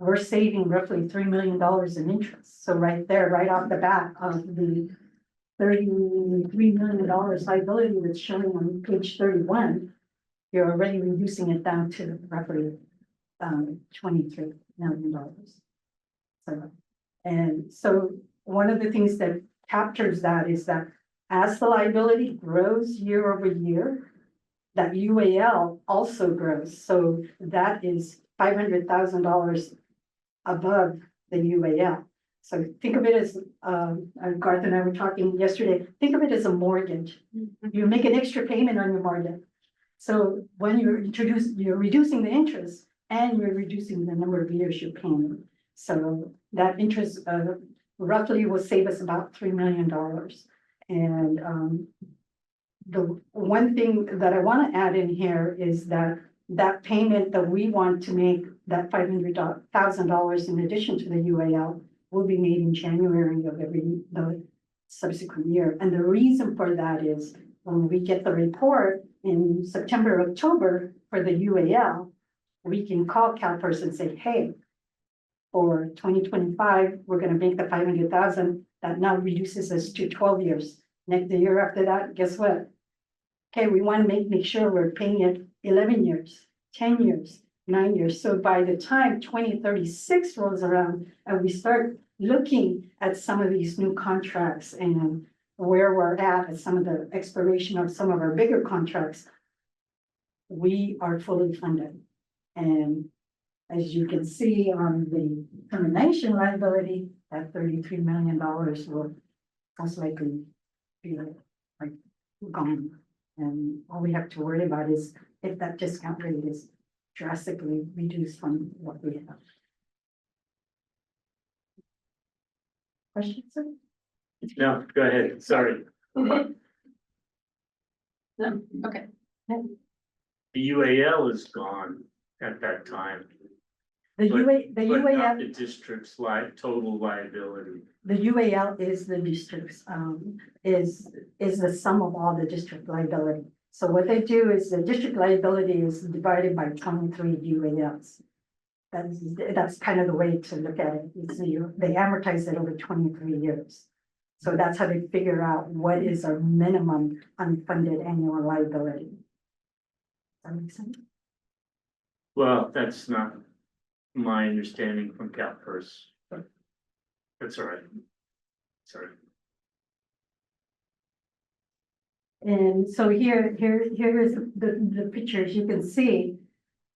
We're saving roughly $3 million in interest. So right there, right off the bat of the $33 million liability that's showing on page 31, you're already reducing it down to roughly $23 million. So one of the things that captures that is that as the liability grows year over year, that UAL also grows. So that is $500,000 above the UAL. So think of it as, Garth and I were talking yesterday, think of it as a mortgage. You make an extra payment on your mortgage. So when you're reducing the interest and you're reducing the number of years you're paying. So that interest roughly will save us about $3 million. And the one thing that I want to add in here is that that payment that we want to make, that $500,000 in addition to the UAL, will be made in January of the subsequent year. And the reason for that is when we get the report in September, October for the UAL, we can call CalPERS and say, hey, for 2025, we're going to make the 500,000. That now reduces us to 12 years. Next, the year after that, guess what? Okay, we want to make sure we're paying it 11 years, 10 years, 9 years. So by the time 2036 rolls around and we start looking at some of these new contracts and where we're at some of the expiration of some of our bigger contracts, we are fully funded. And as you can see on the termination liability, that $33 million will most likely be like gone. And all we have to worry about is if that discount rate is drastically reduced from what we have. Questions? Sir? No, go ahead, sorry. No, okay. The UAL is gone at that time. The but- UA, the but not UAL, The district's total liability. the UAL is the district's, is the sum of all the district liability. So what they do is the district liability is divided by 23 UALs. That's kind of the way to look at it. It's they amortize it over 23 years. So that's how they figure out what is our minimum unfunded annual liability. Does that make sense? Well, that's not my understanding from CalPERS, but that's all right. Sorry. And so here is the pictures. You can see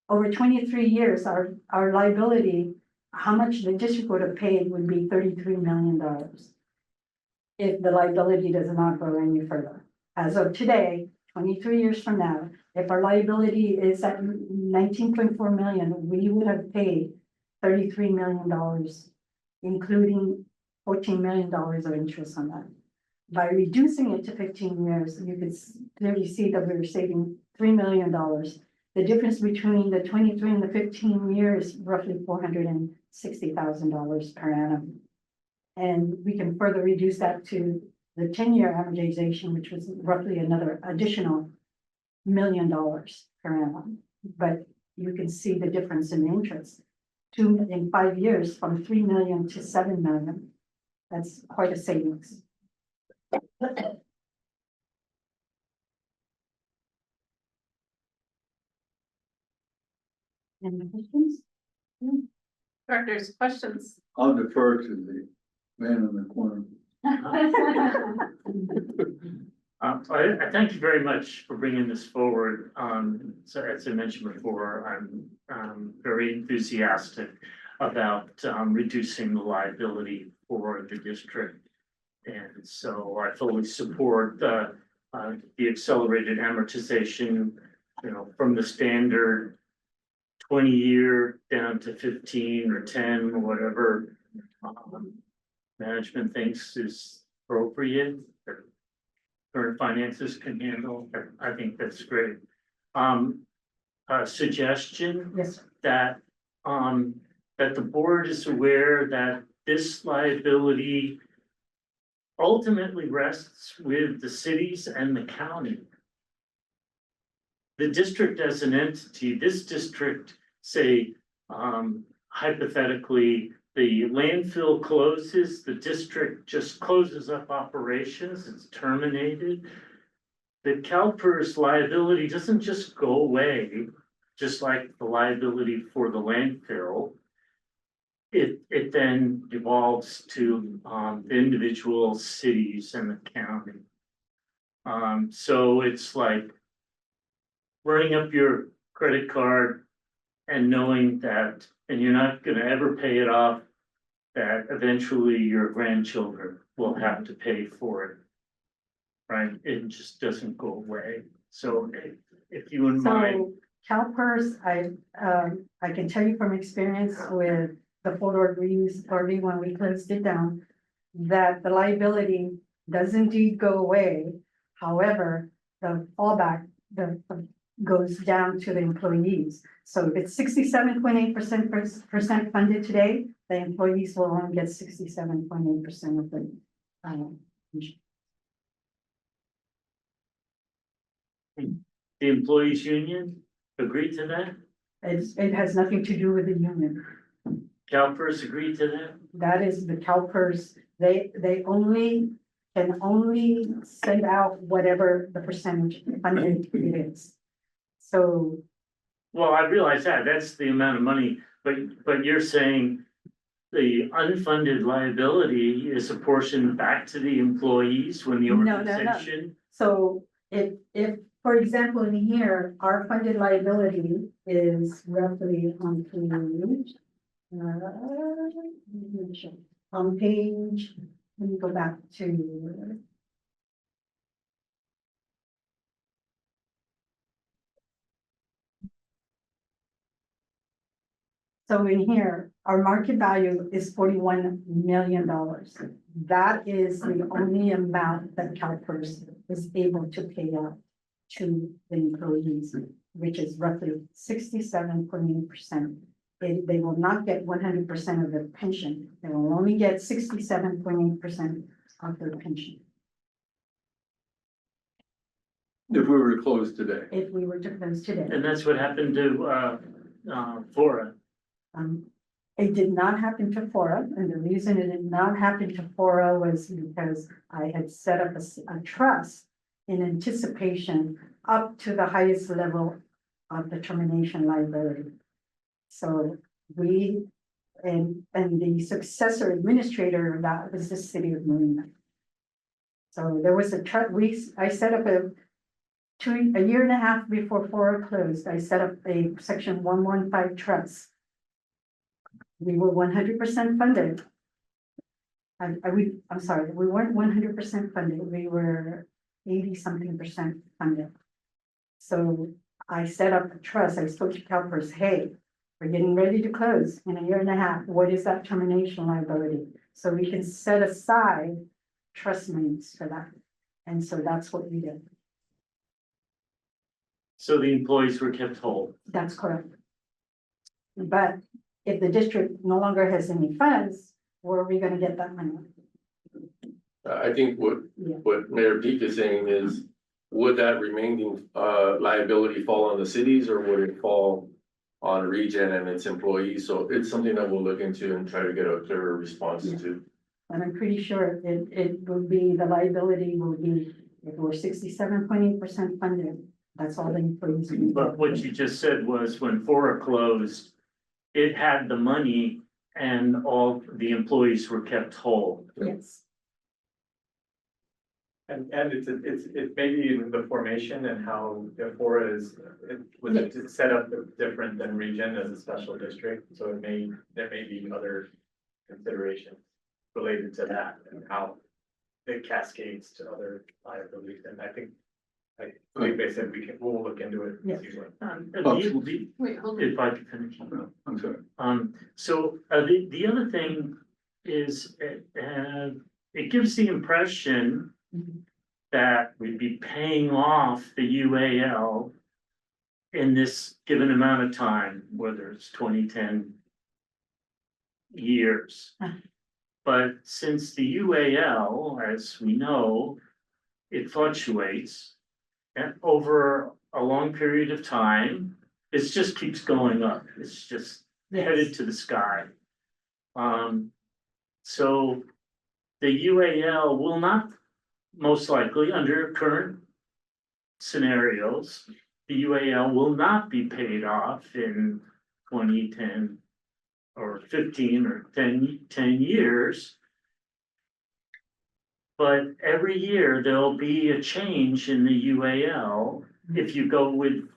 over 23 years, our liability, how much the district would have paid would be $33 million. If the liability does not go any further. As of today, 23 years from now, if our liability is at 19.4 million, we would have paid $33 million, including $14 million of interest on that. By reducing it to 15 years, you could clearly see that we were saving $3 million. The difference between the 23 and the 15 years, roughly $460,000 per annum. And we can further reduce that to the 10-year amortization, which was roughly another additional $1 million per annum. But you can see the difference in interest. In 5 years, from 3 million to 7 million. That's quite a savings. Any questions? Directors, questions? I'll defer to the man in the corner. I thank you very much for bringing this forward. So as I mentioned before, I'm very enthusiastic about reducing the liability for the district. And so I fully support the accelerated amortization, from the standard 20-year down to 15 or 10 or whatever management thinks is appropriate, that current finances can handle. I think that's great. A suggestion Yes, sir. that that the board is aware that this liability ultimately rests with the cities and the county. The district as an entity, this district, say, hypothetically, the landfill closes, the district just closes up operations, it's terminated. The CalPERS liability doesn't just go away, just like the liability for the landfill. It then devolves to the individual cities and the county. So it's like running up your credit card and knowing that, and you're not gonna ever pay it off, that eventually your grandchildren will have to pay for it. Right? It just doesn't go away. So if you wouldn't mind. So CalPERS, I can tell you from experience with the photo reviews, when we closed it down, that the liability does indeed go away. However, the fallback, goes down to the employees. So if it's 67.8% funded today, the employees will only get 67.8% of the, The employees union agreed to that? it has nothing to do with the union. CalPERS agreed to that? That is the CalPERS, they can only send out whatever the percentage funded it is. So, Well, I realize that, that's the amount of money, but you're saying the unfunded liability is apportioned back to the employees when the No, no, no. organization? so if, for example, in here, our funded liability is roughly on page, let me go back to. So in here, our market value is $41 million. That is the only amount that CalPERS is able to pay out to the employees, which is roughly 67.8%. They will not get 100% of their pension. They will only get 67.8% of their pension If we were to close today. if we were to close today. And that's what happened to Fora. It did not happen to Fora, and the reason it did not happen to Fora was because I had set up a trust in anticipation up to the highest level of the termination liability. So we, and the successor administrator of that was the city of Marina. So there was I set up a year and a half before Fora closed, I set up a section 115 trust. We were 100% funded. I'm sorry, we weren't 100% funded, we were 80-something% funded. So I set up a trust, I spoke to CalPERS, hey, we're getting ready to close in a year and a half, what is that termination liability? So we can set aside trust monies for that, and so that's what we did. So the employees were kept whole. That's correct. But if the district no longer has any funds, where are we gonna get that money? I think Yeah. what Mayor Peak is saying is, would that remaining liability fall on the cities or would it fall on ReGen and its employees? So it's something that we'll look into and try to get a clearer response Yeah. to. And I'm pretty sure it will be, the liability will be, if we're 67.8% funded, that's all the employees. will get. But what you just said was when Fora closed, it had the money and all the employees were kept whole. Yes, And it's maybe in the formation and how Fora is, it's set up different than ReGen as a special district, so there may be other considerations related to that and how it cascades to other liabilities, and I think, like they said, we'll look into it. Yeah. Wait, hold on. If I could finish. I'm sorry. So the other thing is, it gives the impression that we'd be paying off the UAL in this given amount of time, whether it's 20-10 years. But since the UAL, as we know, it fluctuates, and over a long period of time, it just keeps going up. It's just headed to the sky. So the UAL will not, most likely, under current scenarios, the UAL will not be paid off in 2010 or 15 or 10 years. But every year there'll be a change in the UAL. If you go with,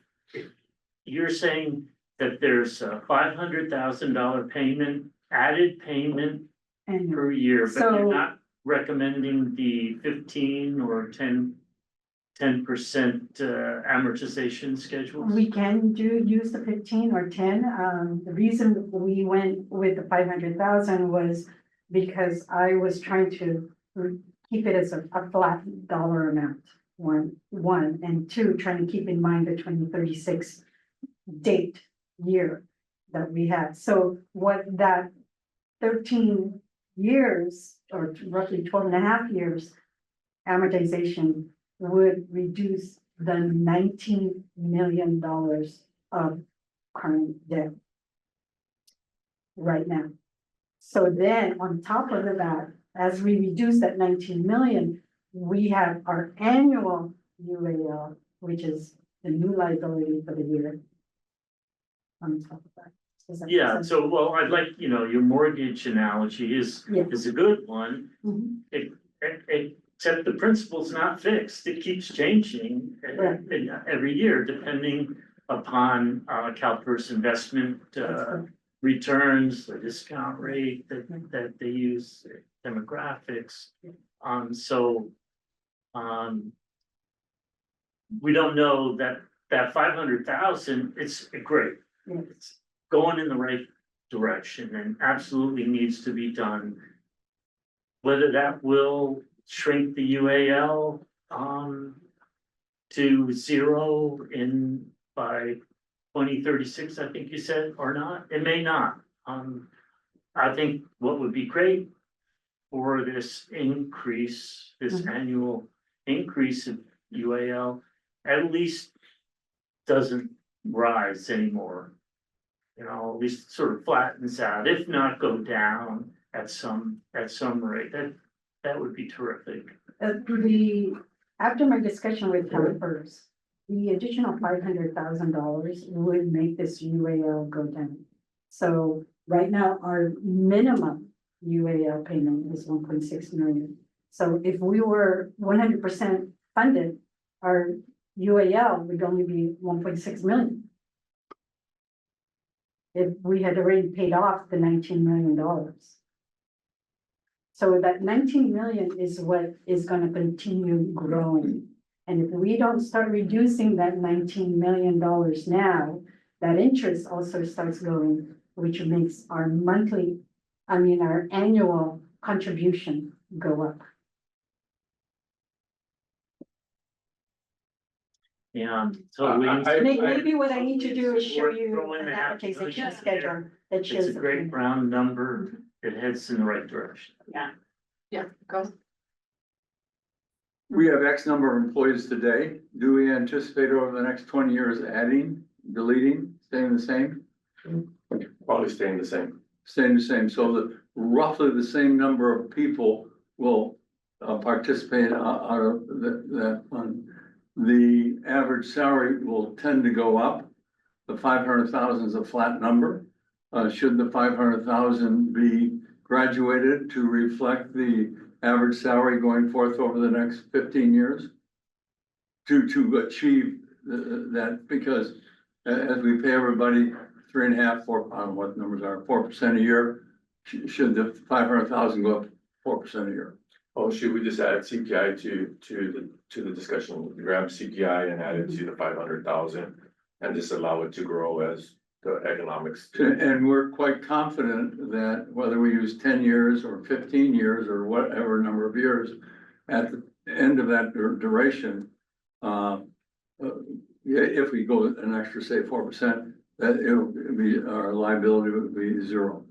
you're saying that there's a $500,000 payment, added payment and per year, but So- you're not recommending the 15 or 10 10% amortization schedules? We can use the 15 or 10. The reason we went with the 500,000 was because I was trying to keep it as a flat dollar amount. One, and two, trying to keep in mind the 2036 date year that we had. So what that 13 years or roughly 12 and a half years amortization would reduce the $19 million of current debt right now. So then on top of that, as we reduce that 19 million, we have our annual UAL, which is the new liability for the year. On top of that. Does that make Yeah, sense? so, well, I'd like, your mortgage analogy is Yeah. a good one. Mhm. Except the principle's not fixed. It keeps changing Right. every year, depending upon CalPERS investment That's correct. returns, the discount rate that they use, demographics. So we don't know that 500,000, it's great. Yeah. It's going in the right direction and absolutely needs to be done. Whether that will shrink the UAL to zero by 2036, I think you said, or not, it may not. I think what would be great for this increase, this Mhm. annual increase in UAL, at least doesn't rise anymore. At least sort of flattens out, if not go down at some rate. That would be terrific. After my discussion with CalPERS, the additional $500,000 would make this UAL go down. So right now, our minimum UAL payment is 1.6 million. So if we were 100% funded, our UAL would only be 1.6 million. If we had already paid off the $19 million. So that 19 million is what is going to continue growing. And if we don't start reducing that $19 million now, that interest also starts going, which makes our our annual contribution go up. Yeah, totally. Maybe what I need to do is show you Throwing an the half application million schedule that It's shows. a the great payment. round number. It heads in the right direction. Yeah, go. We have X number of employees today. Do we anticipate over the next 20 years adding, deleting, staying the same? Probably staying the same. Staying the same, so that roughly the same number of people will participate out of that fund. The average salary will tend to go up. The 500,000 is a flat number. Should the 500,000 be graduated to reflect the average salary going forth over the next 15 years? To achieve that, because as we pay everybody 3.5%, 4%, I don't know what numbers are, 4% a year, should the 500,000 go up 4% a year? Oh, should we just add CPI to the discussion? Grab CPI and add it to the 500,000 and just allow it to grow as the economics. And we're quite confident that whether we use 10 years or 15 years or whatever number of years, at the end of that duration, if we go an extra, say, 4%, that it would be, our liability would be zero.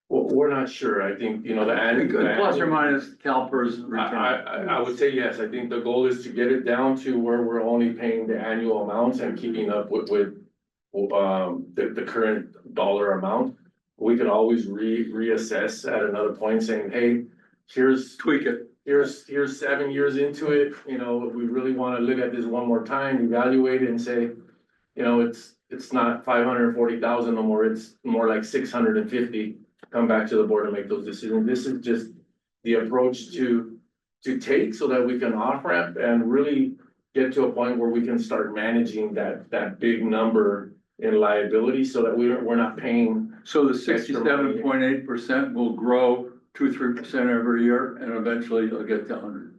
Well, we're not sure. I think, the Plus or minus CalPERS return. I would say yes. I think the goal is to get it down to where we're only paying the annual amounts and keeping up with the current dollar amount. We can always reassess at another point saying, hey, Tweak it. here's 7 years into it, if we really wanna look at this one more time, evaluate it and say, it's not 540,000 no more, it's more like 650. Come back to the board and make those decisions. This is just the approach to take so that we can off ramp and really get to a point where we can start managing that big number in liability so that we're not paying. So the 67.8% will grow 2-3% every year, and eventually it'll get to 100.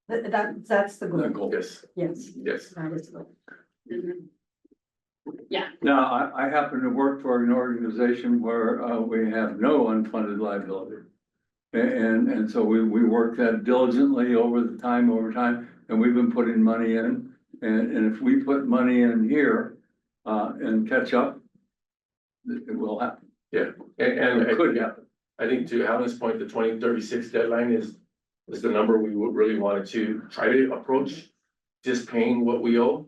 That's the The goal, goal. Yes, yes, yes. that is the goal. Now, I happen to work for an organization where, we have no unfunded liability. And so we work that diligently over time, and we've been putting money in. And if we put money in here, and catch up, it will happen. And It could happen. I think to Helen's point, the 2036 deadline is the number we would really wanted to try to approach. Just paying what we owe,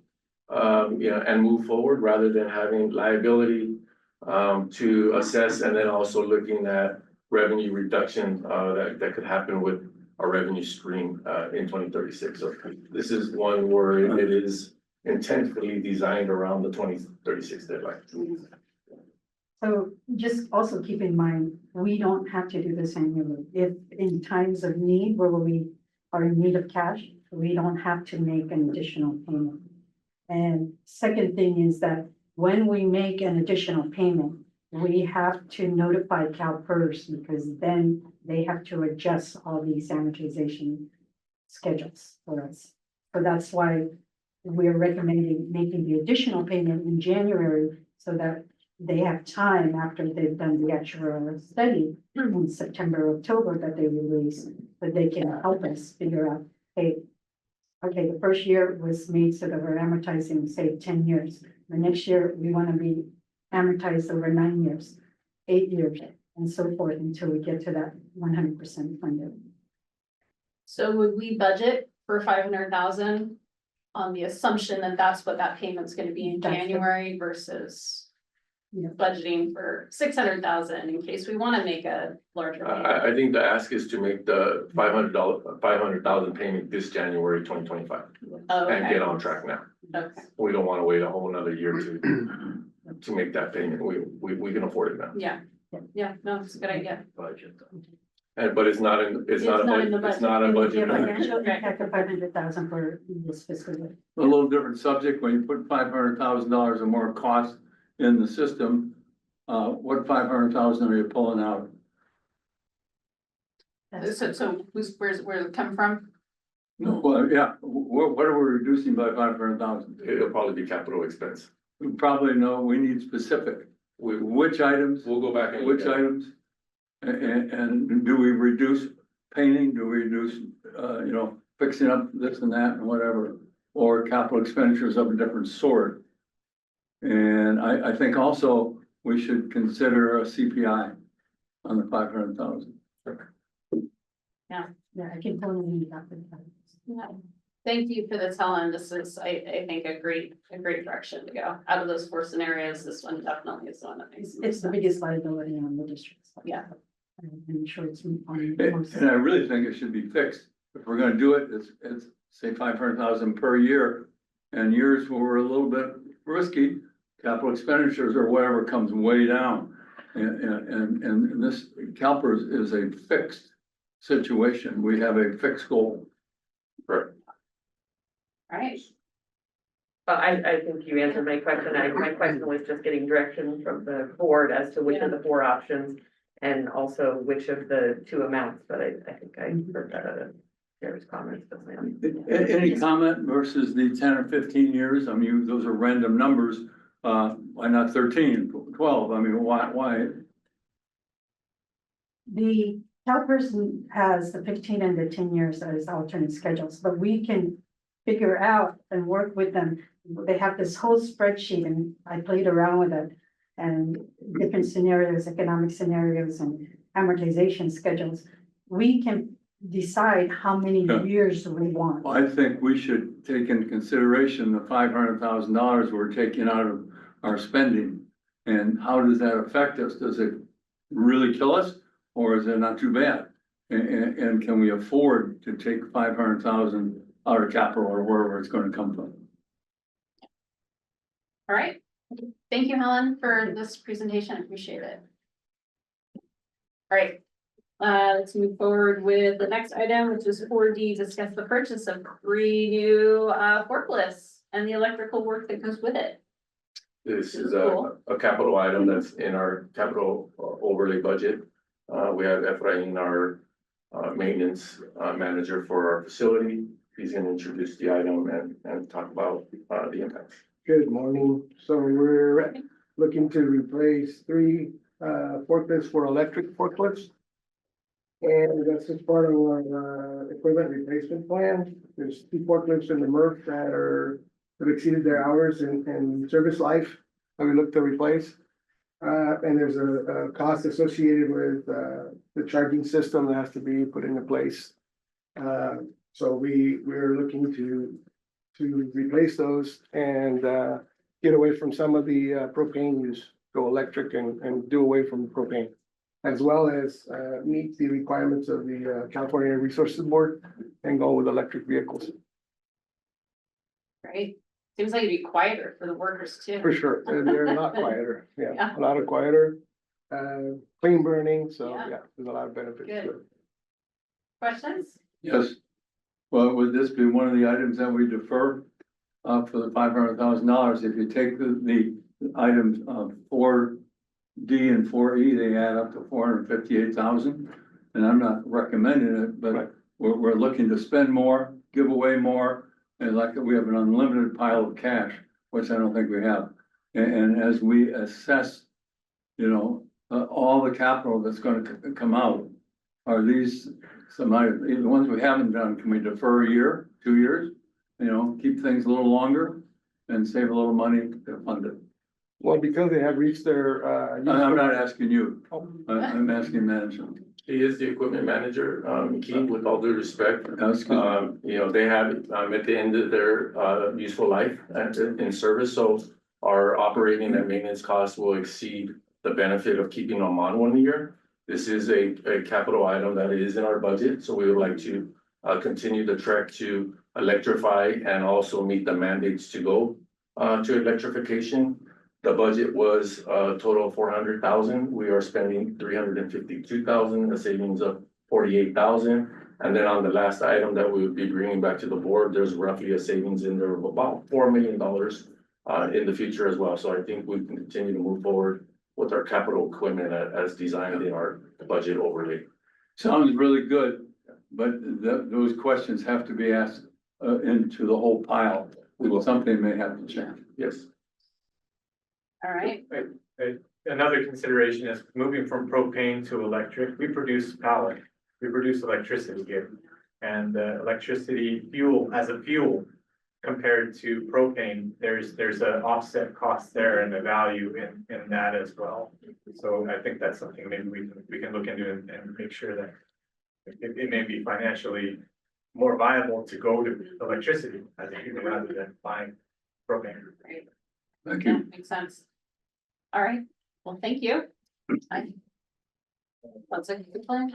and move forward rather than having liability to assess and then also looking at revenue reduction that could happen with our revenue stream in 2036. So this is one where it is intentionally designed around the 2036 deadline. So just also keep in mind, we don't have to do this annually. If in times of need where we are in need of cash, we don't have to make an additional payment. And second thing is that when we make an additional payment, we have to notify CalPERS because then they have to adjust all these amortization schedules for us. So that's why we're recommending making the additional payment in January so that they have time after they've done the actual study in September, October that they release, that they can help us figure out, hey, okay, the first year was made so that we're amortizing, say, 10 years. The next year, we want to be amortized over 9 years, 8 years, and so forth until we get to that 100% funded. So would we budget for 500,000 on the assumption that that's what that payment's gonna be in That's the- January versus Yeah. budgeting for 600,000 in case we wanna make a larger payment? I think the ask is to make the $500,000 payment this January 2025 Oh, and okay. get on track now. Okay, We don't wanna wait a whole another year to make that payment. We can afford it now. yeah, no, it's a good idea. Budget. But it's not in, it's not a not in the budget, it's budget. not a And we budget. get number. financial impact of 500,000 for this fiscal year. A little different subject, when you put $500,000 or more cost in the system, what 500,000 are you pulling out? So where's it come from? No, well, yeah, what are we reducing by 500,000? It'll probably be capital expense. We probably know, we need specific, which items, We'll go back and. which items? And do we reduce painting, do we reduce, fixing up this and that and whatever? Or capital expenditures of a different sort? And I think also we should consider a CPI on the 500,000. Yeah, I can totally need that. Yeah. Thank you for the tell-in. This is, I think, a great direction to go. Out of those 4 scenarios, this one definitely is the one that makes. It's the biggest liability on the district. Yeah. I'm sure it's on most. And I really think it should be fixed. If we're gonna do it, it's say 500,000 per year. And years where we're a little bit risky, capital expenditures or whatever comes way down. And this CalPERS is a fixed situation. We have a fixed goal. Correct. All right. I think you answered my question. My question was just getting direction from the board as to which of the 4 options and also which of the 2 amounts, but I think I heard that out of Sarah's comments. But Any comment versus the 10 or 15 years? I mean, those are random numbers. Why not 13, 12? I mean, why? The CalPERS has the 15 and the 10 years as alternate schedules, but we can figure out and work with them. They have this whole spreadsheet and I played around with it and different scenarios, economic scenarios and amortization schedules. We can decide how many Yeah. years we want. I think we should take into consideration the $500,000 we're taking out of our spending. And how does that affect us? Does it really kill us or is it not too bad? And can we afford to take 500,000 out of capital or wherever it's gonna come from? All right. Thank you, Helen, for this presentation. I appreciate it. All right. Let's move forward with the next item, which is 4D, discuss the purchase of 3 new forklifts and the electrical work that goes with it. This is Cool. a capital item that's in our capital overlay budget. We have Efrain, our maintenance manager for our facility. he's gonna introduce the item and talk about, the impacts. Good morning. So we're looking to replace three forklifts for electric forklifts. And that's just part of our equipment replacement plan. There's two forklifts in the MRF that exceeded their hours and service life that we look to replace. And there's a cost associated with the charging system that has to be put into place. So we're looking to replace those and get away from some of the propane use, go electric and do away from propane. As well as meet the requirements of the California Air Resources Board and go with electric vehicles. Right? Seems like it'd be quieter for the workers too. For sure, they're a lot quieter, Yeah. yeah, a lot quieter. Clean burning, so Yeah. yeah, there's a lot of benefits to Good. it. Questions? Yes. Well, would this be one of the items that we defer for the $500,000? If you take the items 4D and 4E, they add up to 458,000. And I'm not recommending it, Right. but we're looking to spend more, give away more. And like we have an unlimited pile of cash, which I don't think we have. And as we assess, all the capital that's gonna come out, are these some items, the ones we haven't done, can we defer a year, 2 years? Keep things a little longer and save a little money to fund it. Well, because they have reached their I'm not asking you, I'm asking management. He is the equipment manager, Keith, with all due respect. That's good. They have, at the end of their, useful life in service, so our operating and maintenance costs will exceed the benefit of keeping them on 1 year. This is a capital item that is in our budget, so we would like to, continue the trek to electrify and also meet the mandates to go, to electrification. The budget was a total of 400,000. We are spending 352,000, a savings of 48,000. And then on the last item that we would be bringing back to the board, there's roughly a savings in there of about $4 million in the future as well. So I think we can continue to move forward with our capital equipment as designed in our budget overlay. Sounds really good, but those questions have to be asked into the whole pile. Something may have to change. Yes. All right. Another consideration is moving from propane to electric. We produce power, we produce electricity here. And electricity fuel as a fuel compared to propane, there's an offset cost there and a value in that as well. So I think that's something maybe we can look into and make sure that it may be financially more viable to go to electricity as a fuel rather than buying propane. Great. Thank Yeah, you. makes sense. All right, well, thank you. That's a good plan.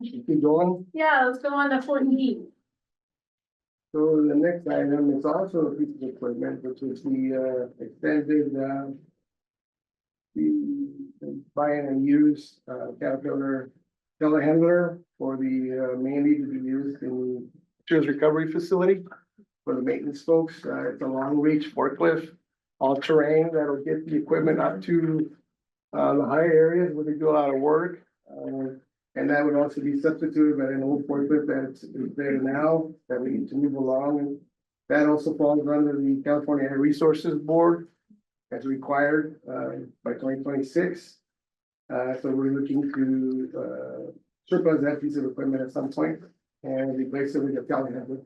Keep going. Yeah, let's go on to 4D. So the next item is also a piece of equipment, which is the extended the buying and use Caterpillar telehandler for the mainly to be used in materials recovery facility for the maintenance folks. It's a long reach forklift, all terrain that'll get the equipment up to the higher areas where they do a lot of work. And that would also be substituted by an old forklift that's there now that we need to move along. And that also falls under the California Air Resources Board as required by 2026. So we're looking to surplus that piece of equipment at some point and replace it with a telehandler.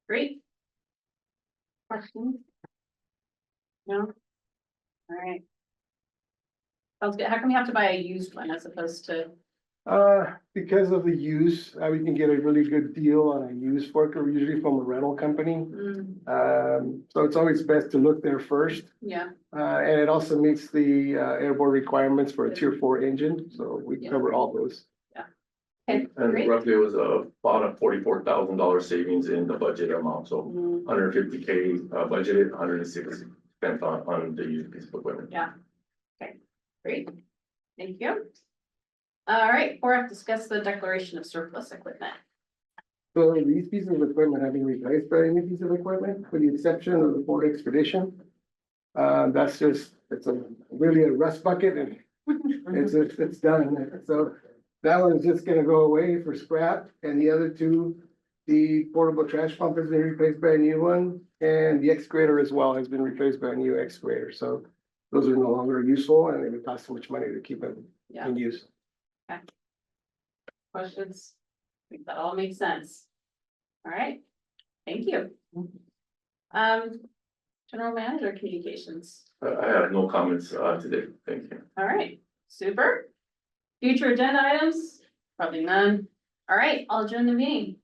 Great. Questions? No? All right. Sounds good. How come we have to buy a used one as opposed to? Because of the use, we can get a really good deal on a used forklift, usually from a rental company. So it's always best to look there first. Yeah, And it also meets the airborne requirements for a tier 4 engine, so we Yeah. cover all those. okay, And great. roughly it was about a $44,000 savings in the budget amount, so Mm, 150K budgeted, 160 spent on the used piece of equipment. Great, thank you. All right, 4F, discuss the declaration of surplus equipment. So these pieces of equipment have been replaced by any piece of equipment, with the exception of the Ford Expedition. That's just, it's really a rust bucket and it's done. So That one's just gonna go away for scrap, and the other two, the portable trash pump has been replaced by a new one, and the excavator as well has been replaced by a new excavator, so those are no longer useful, and it would cost so much money to keep them Yeah, in use. questions? I think that all makes sense. All right, thank you. General Manager Communications. I have no comments, today, thank you. All right, super. Future agenda items, probably none. All right, I'll adjourn the meeting.